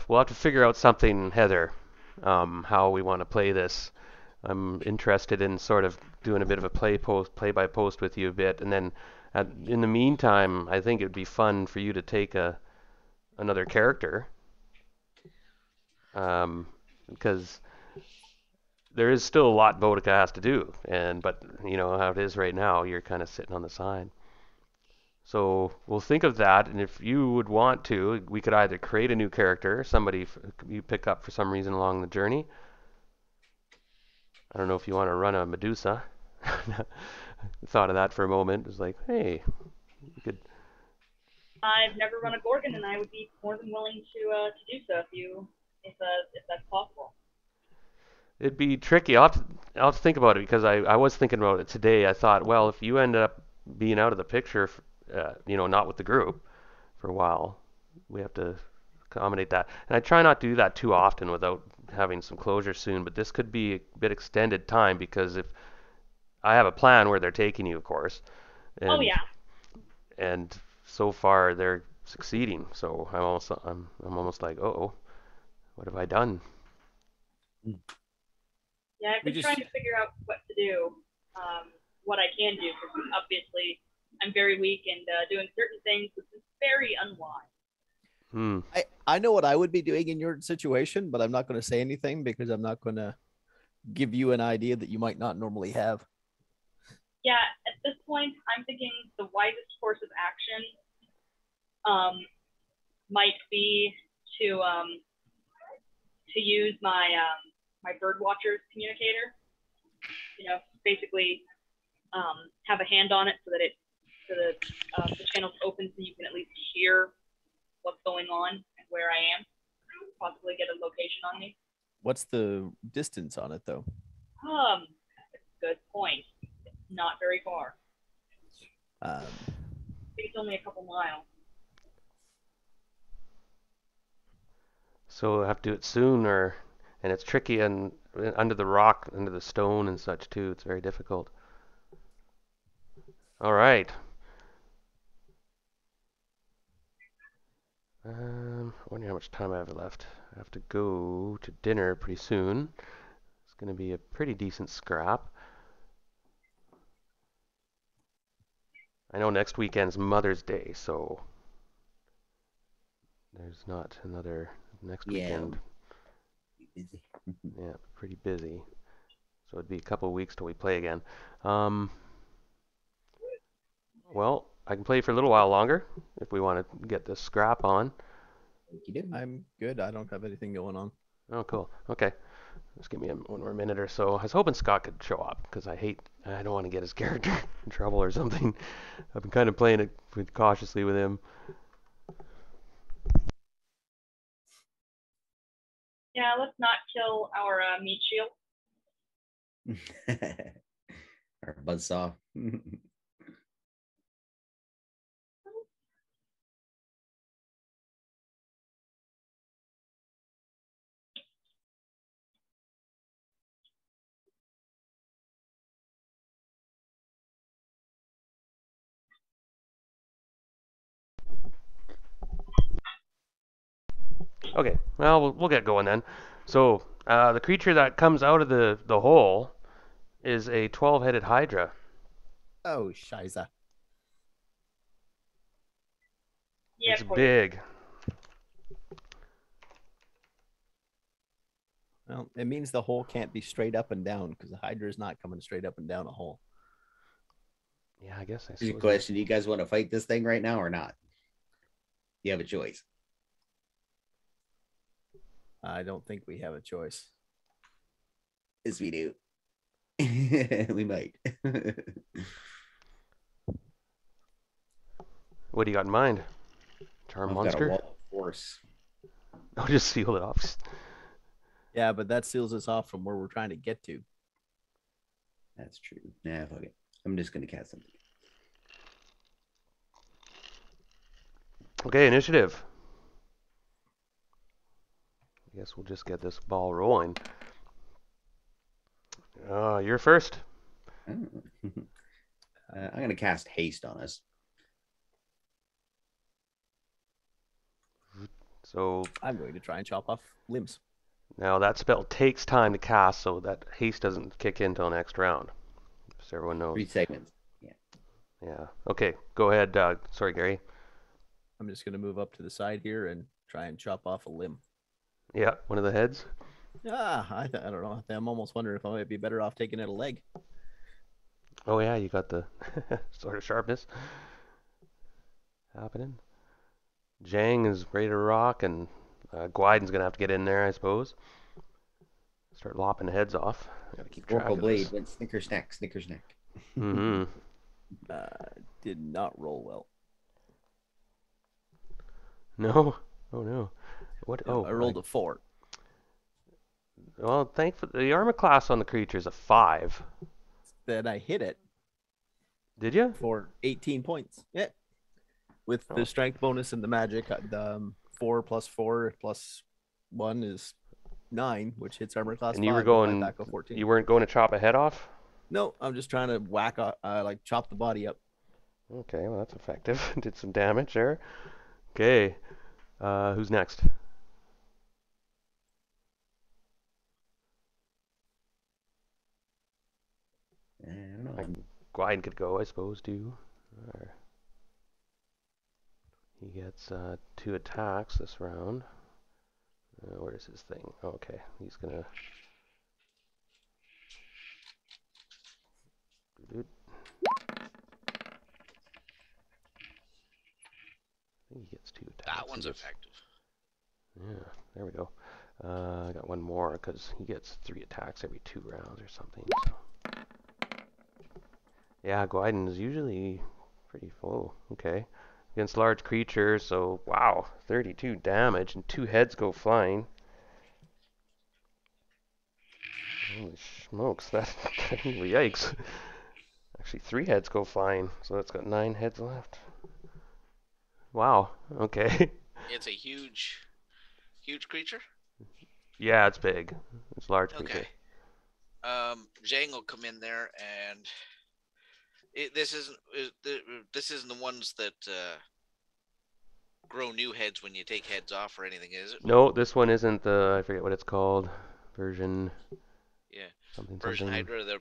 we'll have to figure out something, Heather, how we want to play this. I'm interested in sort of doing a bit of a play by post with you a bit, and then in the meantime, I think it would be fun for you to take another character, because there is still a lot Bodica has to do, but you know how it is right now. You're kind of sitting on the side. So we'll think of that, and if you would want to, we could either create a new character, somebody you pick up for some reason along the journey. I don't know if you want to run a Medusa. Thought of that for a moment. It was like, hey, you could. I've never run a Gorgon, and I would be more than willing to do so if that's possible. It'd be tricky. I'll have to think about it, because I was thinking about it today. I thought, well, if you ended up being out of the picture, not with the group for a while, we have to accommodate that. And I try not to do that too often without having some closure soon, but this could be a bit extended time, because if I have a plan where they're taking you, of course. And, oh yeah. And so far they're succeeding, so I'm almost like, oh, what have I done? Yeah, I've been trying to figure out what to do, what I can do, because obviously I'm very weak, and doing certain things is very unwise. I know what I would be doing in your situation, but I'm not going to say anything, because I'm not going to give you an idea that you might not normally have. Yeah, at this point, I'm thinking the wisest course of action might be to use my Birdwatcher's communicator. Basically have a hand on it so that the channel's open, so you can at least hear what's going on and where I am. Possibly get a location on me. What's the distance on it, though? Good point. It's not very far. I think it's only a couple miles. So we'll have to do it soon, and it's tricky, and under the rock, under the stone and such too. It's very difficult. All right. I wonder how much time I have left. I have to go to dinner pretty soon. It's going to be a pretty decent scrap. I know next weekend's Mother's Day, so there's not another next weekend. Busy. Yeah, pretty busy. So it'd be a couple of weeks till we play again. Well, I can play for a little while longer if we want to get this scrap on. I'm good. I don't have anything going on. Oh, cool. Okay. Just give me one more minute or so. I was hoping Scott could show up, because I don't want to get his character in trouble or something. I've been kind of playing it cautiously with him. Yeah, let's not kill our meat shield. Our buzzsaw. Okay, well, we'll get going then. So, the creature that comes out of the hole is a 12-headed Hydra. Oh, shiza. Yeah, It's big. Well, it means the hole can't be straight up and down, because the Hydra is not coming straight up and down a hole. Yeah, I guess I Here's a suppose. question. Do you guys want to fight this thing right now or not? You have a choice. I don't think we have a choice. Yes, we do. We might. What do you got in mind? Charm I've got a monster? wall of force. I'll just seal it off. Yeah, but that seals us off from where we're trying to get to. That's true. Nah, fuck it. I'm just gonna cast something. Okay, initiative. I guess we'll just get this ball rolling. You're first. Oh. I'm gonna cast haste on us. So I'm going to try and chop off limbs. now that spell takes time to cast, so that haste doesn't kick in until next round. So everyone knows. 3 segments. Yeah. Okay, go ahead. Sorry, Gary. I'm just going to move up to the side here and try and chop off a limb. Yeah, one of the heads. I don't know. I'm almost wondering if I might be better off taking out a leg. Oh yeah, you got the sort of sharpness happening. Jang is ready to rock, and Gwyden's gonna have to get in there, I suppose. Start lopping heads off. Gotta keep track Oracle of blade this. went snicker snack, snicker snack. Mm-hmm. Did not roll well. No. Oh no. What? No, Oh, I rolled a 4. Well, thankfully, the armor class on the creature is a 5. Then I hit it Did you? for 18 points. Yeah. With Oh. the strength bonus and the magic, the 4 plus 4 plus 1 is 9, which hits armor class And you were 5 with my going. attack of 14. You weren't going to chop a head off. No, I'm just trying to whack, like chop the body up. Okay, well that's effective. Did some damage there. Okay. Who's next? I don't know. Gwyden could go, I suppose, too. He gets 2 attacks this round. Where's his thing? Okay, he's gonna. I think he gets 2 attacks. That one's He gets- effective. Yeah, there we go. I got one more because he gets 3 attacks every 2 rounds or something. So. Yeah, Gwyden is usually pretty full. Okay. Against large creatures, so wow, 32 damage and 2 heads go flying. Holy smokes, that yikes. Actually, 3 heads go flying, so it's got 9 heads left. Wow, okay. It's a huge creature. Yeah, it's big. It's a large creature. Okay. Zhang will come in there, and this isn't the ones that grow new heads when you take heads off or anything, is it? No, this one isn't the, I forget what it's called. Version. Yeah. Something Version something. Hydra, the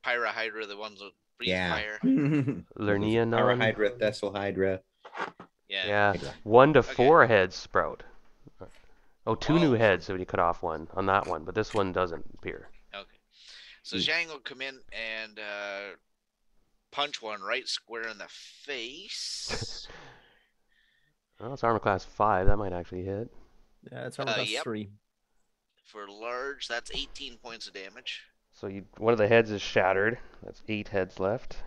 Pyra Hydra, the ones that breathe Yeah. fire. Lernia Power non. Hydra, Thessal Hydra. Yeah. Yeah, Hydra. 1 to Okay. 4 heads sprout. Oh, 2 new Oh. heads when you cut off one on that one, but this one doesn't appear. Okay. So Zhang will come in and punch one right square in the face. Well, it's armor class 5. That might actually hit. Yeah, it's armor class Yep. 3. For large, that's 18 points of damage. So one of the heads is shattered. That's 8 heads left.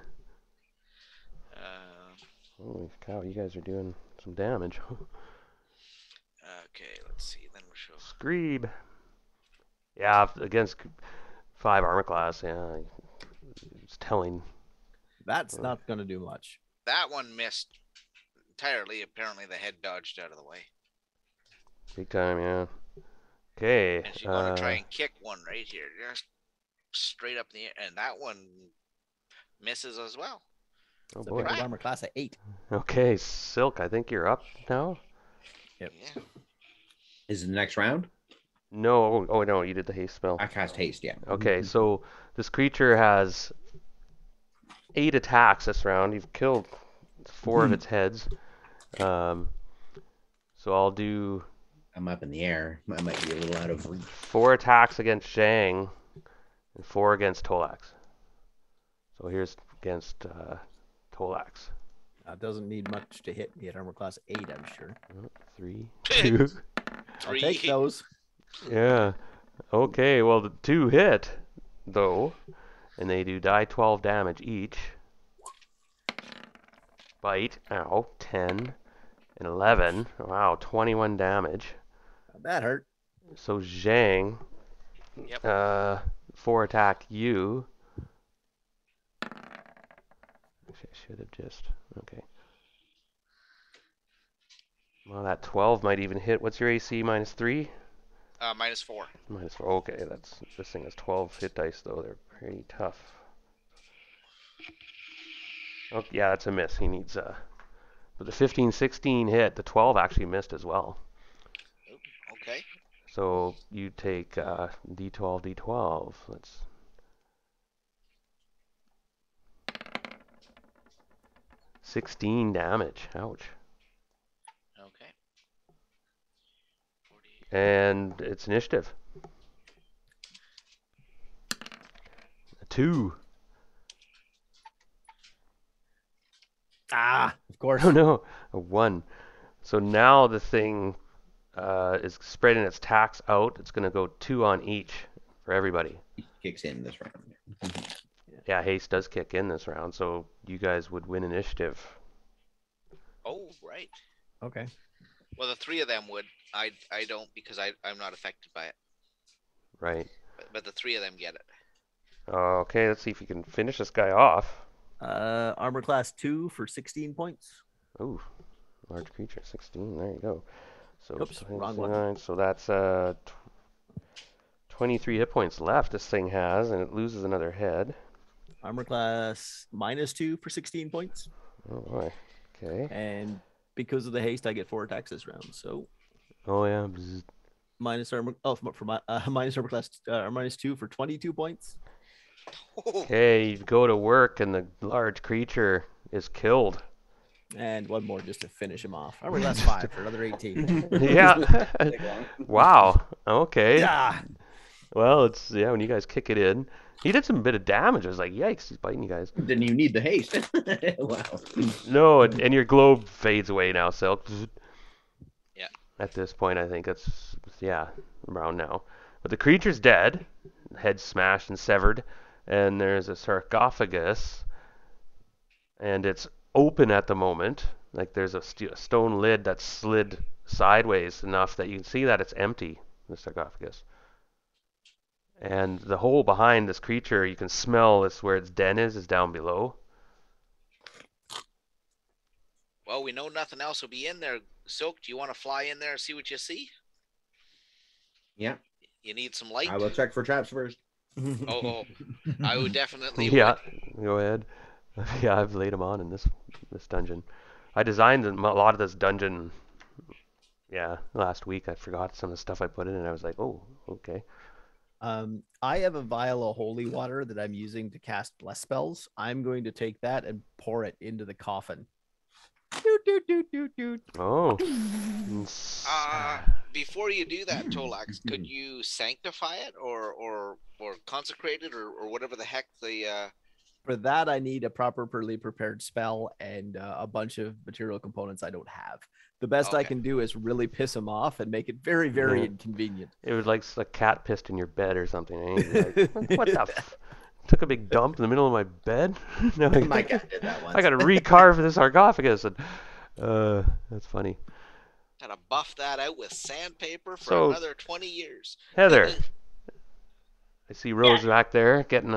Holy cow, you guys are doing some damage. Okay, let's see. Then we'll show. Screeb. Yeah, against 5 armor class, yeah. It's telling. That's not going to do much. That one missed entirely. Apparently, the head dodged out of the way. Big time, yeah. Okay. And she's going to try and kick one right here, just straight up in the air, and that one misses as well. Oh It's a boy. big armor class at 8. Okay, Silk, I think you're up now. Yep. Yeah. Is it the next round? No, oh no, you did the haste spell. I cast haste, yeah. Okay, so this creature has 8 attacks this round. You've killed 4 of its heads. So I'll do I'm up in the air. I might be a little out of reach. 4 attacks against Zhang and 4 against Tolax. So here's against Tolax. Doesn't need much to hit me at armor class 8, I'm sure. 3, 2. I'll take those. Yeah. Okay, well, the 2 hit, though, and they do die 12 damage each. Bite, ow, 10 and 11. Wow, 21 damage. That hurt. So Zhang, Yep. 4 attack you. Actually, I should have just, okay. Well, that 12 might even hit. What's your AC, -3? -4. -4, okay, this thing has 12 hit dice, though. They're pretty tough. Oh, yeah, that's a miss. He needs, but the 15, 16 hit. The 12 actually missed as well. Okay. So you take D12, D12. Let's. $16 damage. Ouch. Okay. 40. And it's initiative. A 2. Of course. Oh no, a 1. So now the thing is spreading its attacks out. It's going to go 2 on each for everybody. Kicks in this round. Yeah, haste does kick in this round, so you guys would win initiative. Oh, right. Okay. Well, the 3 of them would. I don't because I'm not affected by it. Right. But the 3 of them get it. Okay, let's see if we can finish this guy off. Armor class 2 for 16 points. Ooh, large creature, 16. There you go. So Oops, wrong one. 29, so that's 23 hit points left. This thing has, and it loses another head. Armor class -2 for 16 points. Oh boy. Okay. And because of the haste, I get 4 attacks this round. So Oh yeah. Bzz. minus armor. Oh, for my minus armor class -2 for 22 points. Okay, you go to work, and the large creature is killed. And 1 more just to finish him off. Armor class 5 for another 18. Yeah. Wow. Okay. Yeah. Well, it's when you guys kick it in. He did some bit of damage. I was like, yikes, he's biting you guys. Didn't even need the haste. Wow. No, and your globe fades away now, Silk. Yeah. At this point, I think it's around now. But the creature's dead, head smashed and severed, and there's a sarcophagus, and it's open at the moment. Like there's a stone lid that's slid sideways enough that you can see that it's empty, the sarcophagus. And the hole behind this creature, you can smell this where its den is down below. Well, we know nothing else will be in there. Silk, do you want to fly in there and see what you see? Yeah. You need some light? I will check for traps first. Oh, I would definitely Yeah, go ahead. Yeah, I've laid them on in this dungeon. I designed a lot of this dungeon, last week. I forgot some of the stuff I put in, and I was like, oh, okay. I have a vial of holy water that I'm using to cast bless spells. I'm going to take that and pour it into the coffin. Doot, doot, doot, doot, doot. Oh. Before you do that, Tolax, could you sanctify it or consecrate it or whatever the heck the For that, I need a properly prepared spell and a bunch of material components I don't have. The best I Okay. can do is really piss him off and make it very, very Yeah. inconvenient. It was like a cat pissed in your bed or something. Eh? Like, what the took a big dump in the middle of my bed? No, My cat did that once. I got to recarve the sarcophagus. And, that's funny. gotta buff that out with sandpaper for So- another 20 years? Heather, I see Rose back there getting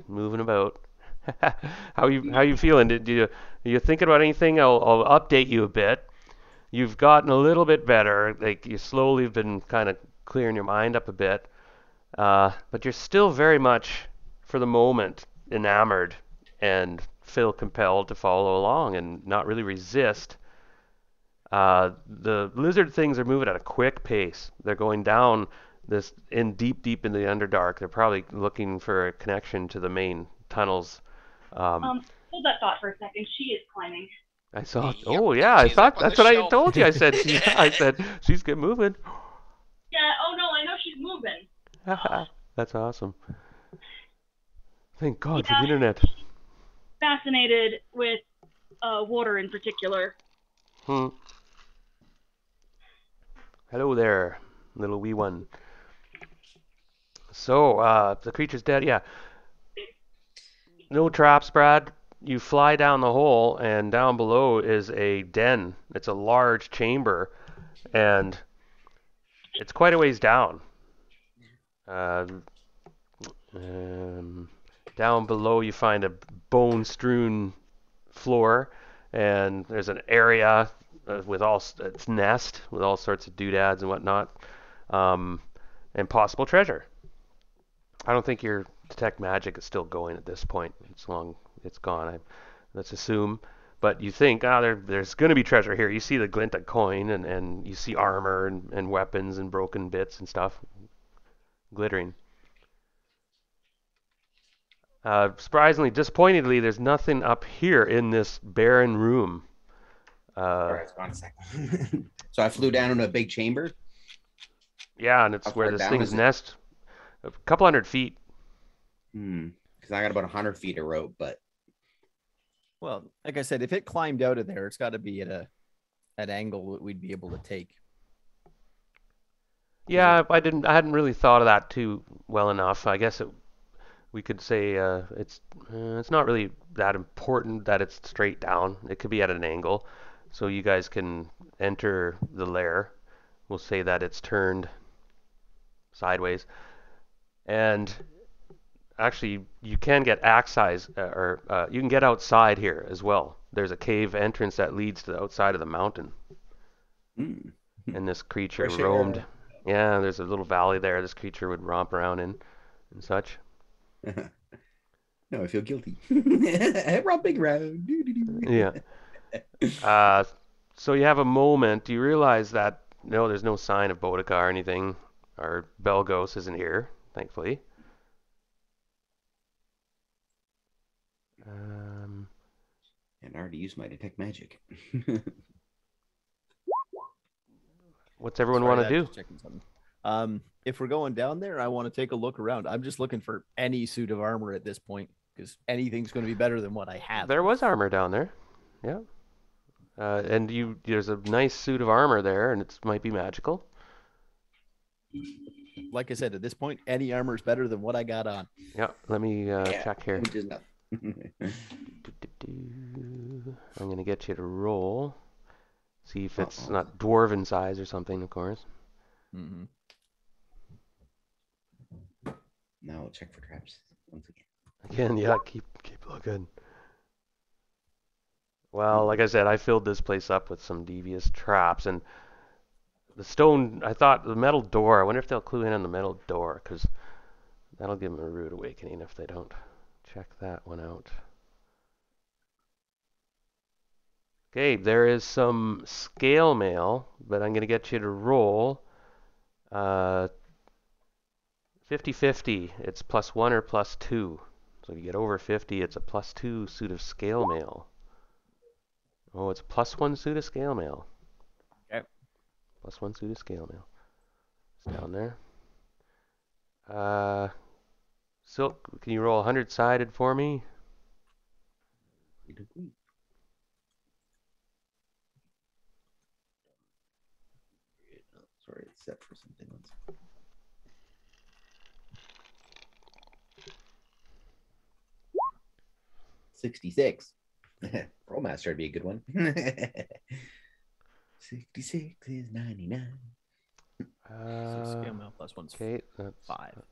moving about. How you feeling? Are you thinking about anything? I'll update you a bit. You've gotten a little bit better. Like you slowly have been kind of clearing your mind up a bit, but you're still very much, for the moment, enamored and feel compelled to follow along and not really resist. The lizard things are moving at a quick pace. They're going down this deep in the Underdark. They're probably looking for a connection to the main tunnels. Hold that thought for a second. She is climbing. I saw. Yep, Oh yeah, I she's thought up on that's the what I shelf. told you. I said. I said she's get moving. Yeah. Oh no, I know she's moving. That's awesome. Thank God for Yeah. the internet. Fascinated with water in particular. Hello there. little wee one. So, the creature's dead. Yeah. No traps, Brad. You fly down the hole, and down below is a den. It's a large chamber, and it's quite a ways down. Down below, you find a bone-strewn floor, and there's an area with its nest with all sorts of doodads and whatnot, and possible treasure. I don't think your detect magic is still going at this point. It's gone. Let's assume. But you think, there's going to be treasure here. You see the glint of coin, and you see armor and weapons and broken bits and stuff glittering. Surprisingly, disappointingly, there's nothing up here in this barren room. All right, hold on a second. So I flew down in a big chamber. Yeah, and it's How where far this down thing's is it? nest. A couple hundred feet. Because I got about 100 feet of rope, but Well, like I said, if it climbed out of there, it's got to be at an angle that we'd be able to take. Yeah, I hadn't really thought of that too well enough. I guess we could say it's not really that important that it's straight down. It could be at an angle, so you guys can enter the lair. We'll say that it's turned sideways, and actually you can get access, or you can get outside here as well. There's a cave entrance that leads to the outside of the mountain, and this creature Fresh air. roamed. Yeah, there's a little valley there. This creature would romp around in and such. no, I feel guilty. Romping around. Yeah. So you have a moment. You realize that no, there's no sign of Boudica or anything, or Belgos isn't here, thankfully. And I already used my detect magic. What's everyone Sorry, want to do? just checking something. If we're going down there, I want to take a look around. I'm just looking for any suit of armor at this point because anything's going to be better than what I have. There was armor down there. Yeah. And there's a nice suit of armor there, and it might be magical. Like I said, at this point, any armor is better than what I got on. Yeah. Let me check here. Which is enough. I'm gonna get you to roll. See if it's not dwarven size or something, of course. Mm-hmm. Now I'll check for traps once again. Again, yeah, keep looking. Well, like I said, I filled this place up with some devious traps, and the stone, I thought the metal door, I wonder if they'll clue in on the metal door, because that'll give them a rude awakening if they don't check that one out. Okay, there is some scale mail, but I'm going to get you to roll 50-50. It's +1 or +2. So if you get over 50, it's a +2 suit of scale mail. Oh, it's a +1 suit of scale mail. Okay. +1 suit of scale mail. It's down there. Silk, can you roll 100-sided for me? Sorry, it's set for something else. 66. Rollmaster would be a good one. 66 is 99. So scale mail +1's Okay, that's 5.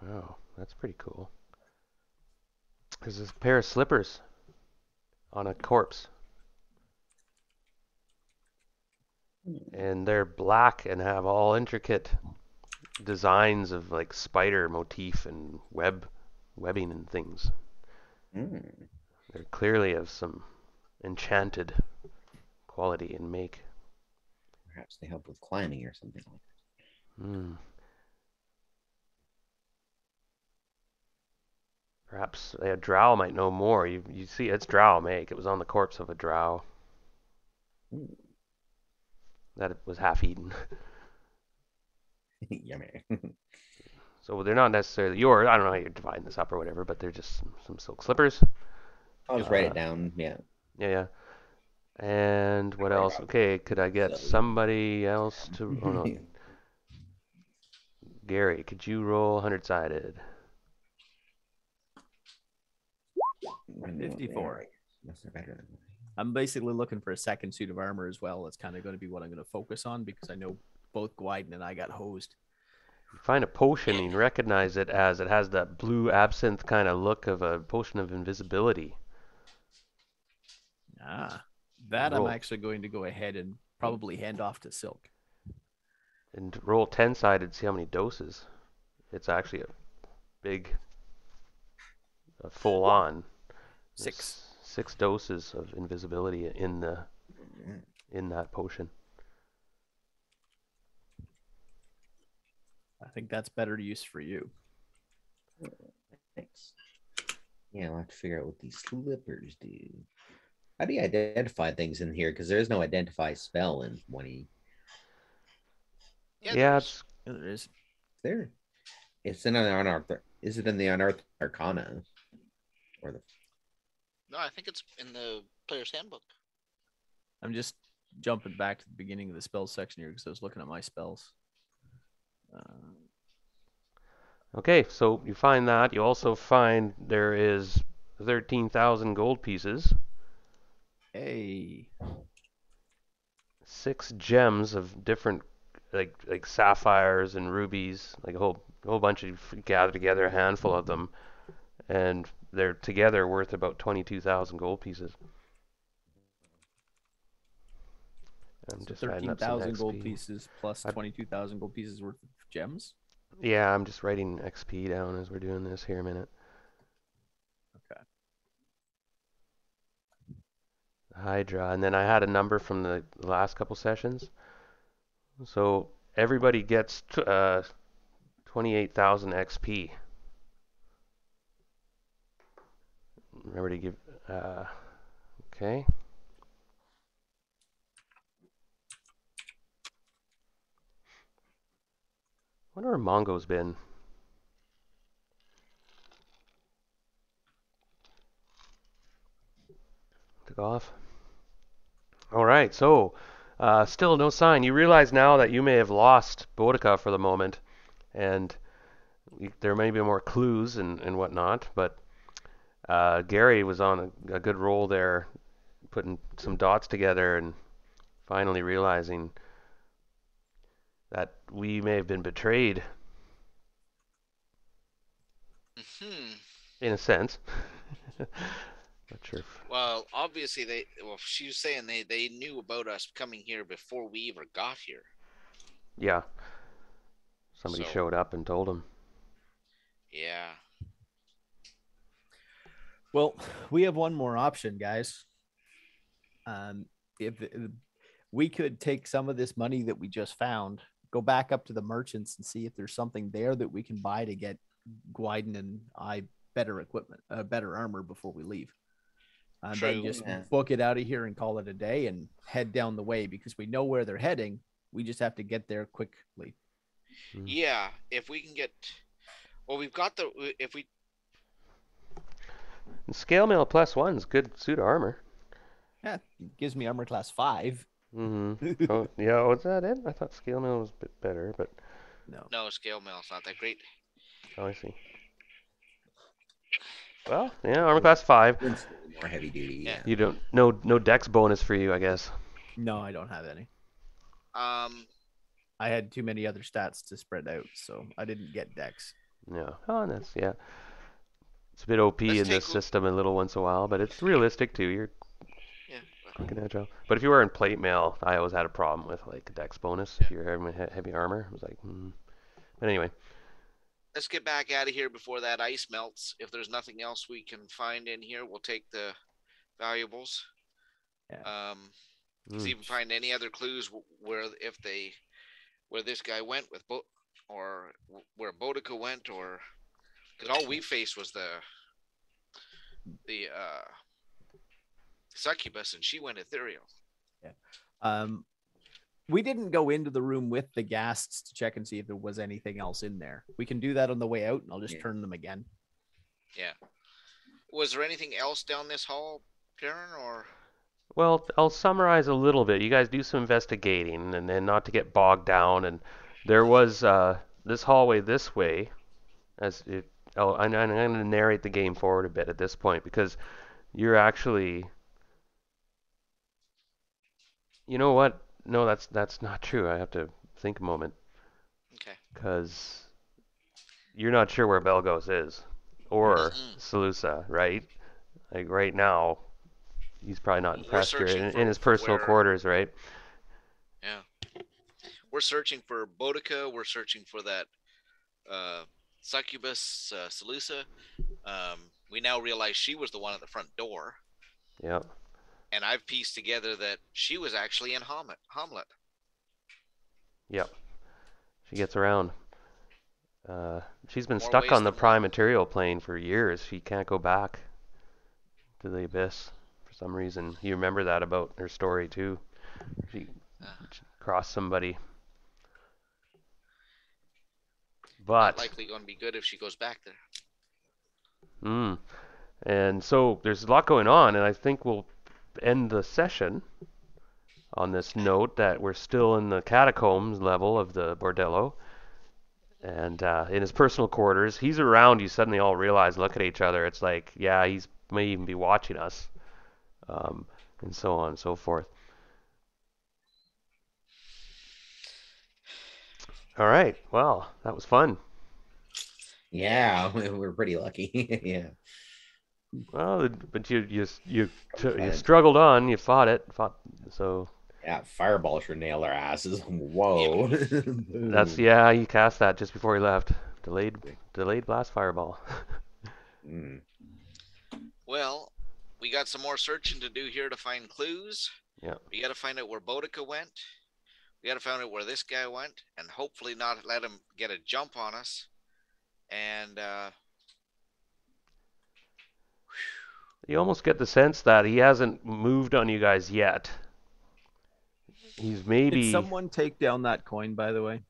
Wow, that's pretty cool. There's a pair of slippers on a corpse. And they're black and have all intricate designs of like spider motif and webbing and things. They're clearly of some enchanted quality and make. Perhaps they help with climbing or something like that. Perhaps a drow might know more. You see, it's drow make. It was on the corpse of a drow. That it was half eaten. Yummy. So they're not necessarily yours. I don't know how you're dividing this up or whatever, but they're just some silk slippers. I'll just write it down. Yeah. Yeah. And what else? Okay, could I get somebody else to? Oh no, Gary, could you roll 100-sided? 54. I'm basically looking for a second suit of armor as well. That's kind of going to be what I'm going to focus on because I know both Gwyden and I got hosed. You find a potion and you recognize it as it has that blue absinthe kind of look of a potion of invisibility. That Roll. I'm actually going to go ahead and probably hand off to Silk. And roll 10-sided, see how many doses. It's actually a big, full on. 6. 6 doses of invisibility in that potion. I think that's better use for you. Thanks. Yeah, I'll have to figure out what these slippers do. How do you identify things in here? Because there is no identify spell in 20. Yeah, it's There is. There. It's in an unearthed. Is it in the unearthed arcana? Or the No, I think it's in the player's handbook. I'm just jumping back to the beginning of the spells section here because I was looking at my spells. okay, so you find that. You also find there is 13,000 gold pieces. Hey. 6 gems of different, like sapphires and rubies, like a whole bunch of gathered together, a handful of them, and they're together worth about 22,000 gold pieces. I'm just adding up some 13,000 gold XP. pieces plus 22,000 gold pieces worth of gems. Yeah, I'm just writing XP down as we're doing this here a minute. Okay. Hydra, and then I had a number from the last couple sessions. So everybody gets 28,000 XP. Remember to give. Okay. Wonder where Mongo's been. Took off. All right, so still no sign. You realize now that you may have lost Boudica for the moment, and there may be more clues and whatnot, but Gary was on a good roll there, putting some dots together and finally realizing that we may have been betrayed in a sense. Not sure. Well, obviously she was saying they knew about us coming here before we ever got here. Yeah. Somebody showed up and told them. Yeah. Well, we have one more option, guys. If we could take some of this money that we just found, go back up to the merchants and see if there's something there that we can buy to get Gwyden and I better equipment, better armor before we leave. And then just book it out of here and call it a day and head down the way because we know where they're heading. We just have to get there quickly. Yeah, if we can get, well, we've got if we. And scale mail +1 is good suit of armor. Yeah, it gives me armor class 5. Mm-hmm. Oh, yeah, was that it? I thought scale mail was a bit better, but no, scale mail's not that great. Oh, I see. Well, yeah, armor class 5. More heavy duty. Yeah. You don't no dex bonus for you, I guess. No, I don't have any. I had too many other stats to spread out, so I didn't get dex. Yeah. Oh, that's It's a bit OP in this system a little once in a while, but it's realistic too. You're quick and agile. But if you were in plate mail, I always had a problem with like a dex bonus if you're having heavy armor. It was like, But anyway. Let's get back out of here before that ice melts. If there's nothing else we can find in here, we'll take the valuables. Yeah. See if we find any other clues where this guy went with or where Boudica went, or because all we faced was the succubus, and she went ethereal. Yeah. We didn't go into the room with the ghasts to check and see if there was anything else in there. We can do that on the way out, and I'll just turn them again. Yeah. Was there anything else down this hall, Karen, or? Well, I'll summarize a little bit. You guys do some investigating, and then not to get bogged down. And there was this hallway this way. As it, oh, I'm going to narrate the game forward a bit at this point because you're actually. You know what? No, that's not true. I have to think a moment Okay. because you're not sure where Belgos is or Mm-mm. Salusa, right? Like right now, he's probably not We're impressed here searching in his for personal where. quarters, right? Yeah. We're searching for Boudica. We're searching for that succubus Salusa. We now realize she was the one at the front door, Yep. and I've pieced together that she was actually in Hamlet. Yep. She gets around. She's been More stuck ways on the than prime one. material plane for years. She can't go back to the abyss for some reason. You remember that about her story too. She Uh, crossed somebody. Not But, likely going to be good if she goes back there. and so there's a lot going on, and I think we'll end the session on this note that we're still in the catacombs level of the bordello. And in his personal quarters, he's around. You suddenly all realize, look at each other. It's like, yeah, he's may even be watching us, and so on and so forth. All right. Well, that was fun. Yeah, we're pretty lucky. Yeah. Well, but you struggled on. You fought. So Yeah, fireball should nail their asses. Whoa. that's yeah. You cast that just before he left. Delayed blast fireball. Mm. Well, we got some more searching to do here to find clues. Yeah. We got to find out where Boudica went. We got to find out where this guy went, and hopefully not let him get a jump on us. And You almost get the sense that he hasn't moved on you guys yet. He's Did maybe someone take down that coin, by the way?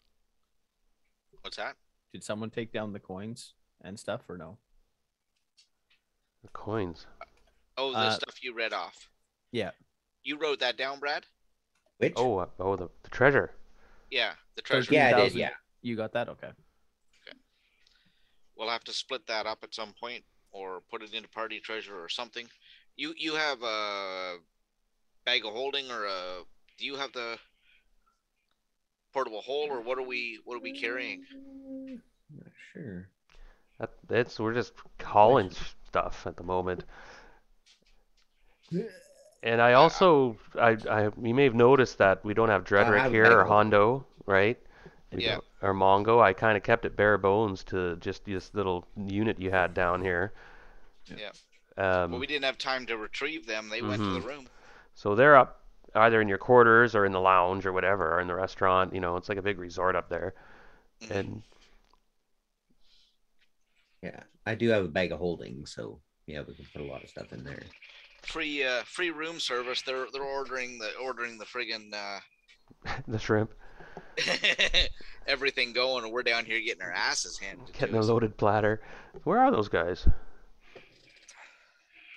what's that? Did someone take down the coins and stuff, or no? the coins. Oh, the stuff you read off. Yeah. You wrote that down, Brad? Which? The treasure. Yeah, the treasure. Yeah, I did. 13,000. Yeah. You got that? Okay. We'll have to split that up at some point, or put it into party treasure or something. You have a bag of holding, or a? Do you have the portable hole, or what are we carrying? Not sure. We're just hauling stuff at the moment. And I also, you may have noticed that we don't have I Dredrick have a here bag or of holding. Hondo, right? Yeah. Or Mongo. I kind of kept it bare bones to just this little unit you had down here. Yeah. Um, But we didn't have time to retrieve them. They went to the room. So they're up either in your quarters or in the lounge or whatever, or in the restaurant. You know, it's like a big resort up there. Mhm. And Yeah, I do have a bag of holding, so yeah, we can put a lot of stuff in there. Free room service. They're ordering the friggin' the shrimp, everything going, and we're down here getting our asses handed getting to a us. loaded platter. Where are those guys?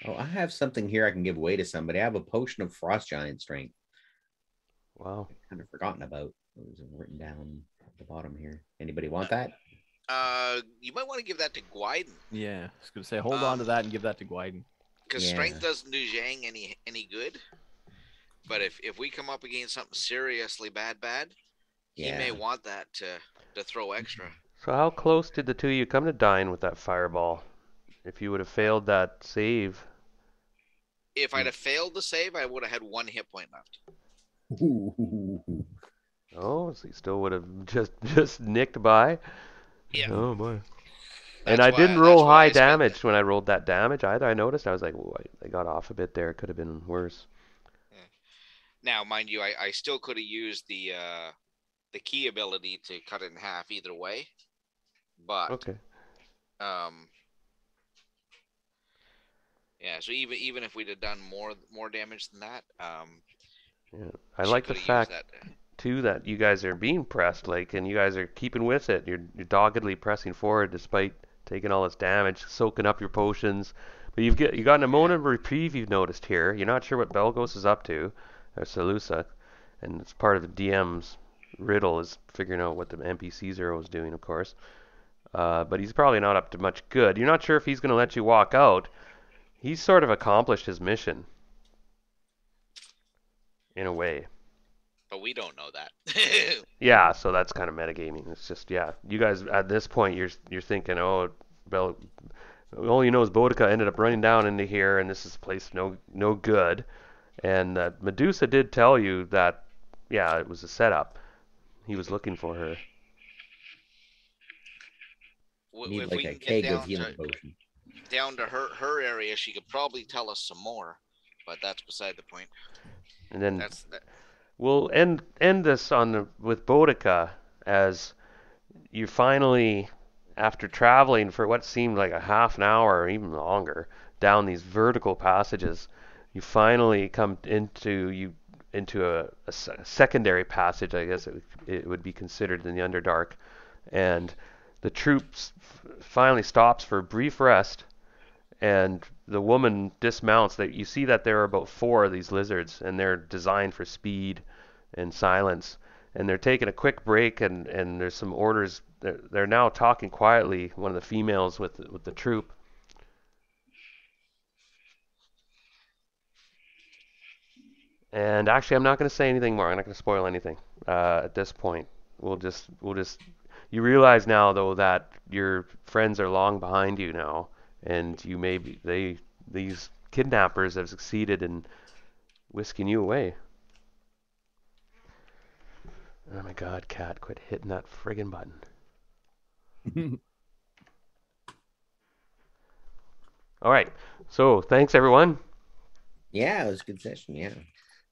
Oh, I have something here I can give away to somebody. I have a potion of frost giant strength. Wow. Kind of forgotten about. It was written down at the bottom here. Anybody want that? You might want to give that to Gwyden, Yeah. I was gonna say, hold on to that and give that to Gwyden. because Yeah. strength doesn't do Zhang any good. But if we come up against something seriously bad, he may Yeah. want that to throw extra. So how close did the two of you come to dying with that fireball? If you would have failed that save, If I'd have failed the save, I would have had 1 hit point left. Ooh. oh, so you still would have just nicked by. Yeah. Oh boy. That's And I why- didn't that's roll why high I spent damage when I rolled that damage either. I noticed. I was like, "Whoa, I got off a bit there. It could have been worse." Now, mind you, I still could have used the key ability to cut it in half either way, but Okay. yeah. So even if we'd have done more damage than that, Yeah. I she like the coulda used fact that. too that you guys are being pressed, like, and you guys are keeping with it. You're doggedly pressing forward despite taking all this damage, soaking up your potions, But you got a moment of reprieve. You've noticed here. You're not sure what Belgos is up to, or Salusa, and it's part of the DM's riddle is figuring out what the NPC Zero is doing, of course. But he's probably not up to much good. You're not sure if he's going to let you walk out. He's sort of accomplished his mission, in a way. But we don't know that. Yeah, so that's kind of metagaming. It's just, yeah, you guys at this point you're thinking, oh, all you know is Boudica ended up running down into here, and this is a place no good. And Medusa did tell you that, yeah, it was a setup. He was looking for her. Need If like we a can get keg of down healing potion. down to her area, she could probably tell us some more. But that's beside the point. And then That's that. we'll end this with Boudica as you finally, after traveling for what seemed like a half an hour or even longer down these vertical passages, you finally come into a secondary passage, I guess it would be considered in the Underdark, and the troops finally stops for a brief rest, and the woman dismounts. That you see that there are about 4 of these lizards, and they're designed for speed and silence, and they're taking a quick break, and there's some orders. They're now talking quietly, one of the females with the troop. And actually, I'm not going to say anything more. I'm not going to spoil anything at this point. We'll just. You realize now, though, that your friends are long behind you now, and you may be these kidnappers have succeeded in whisking you away. Oh my God, Cat, quit hitting that friggin' button. All right, so thanks everyone. Yeah, it was a good session. Yeah.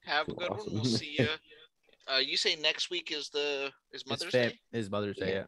Have a good one. Awesome. We'll see you. You say next week is Mother's Day? Is Mother's Day, Yeah. yeah.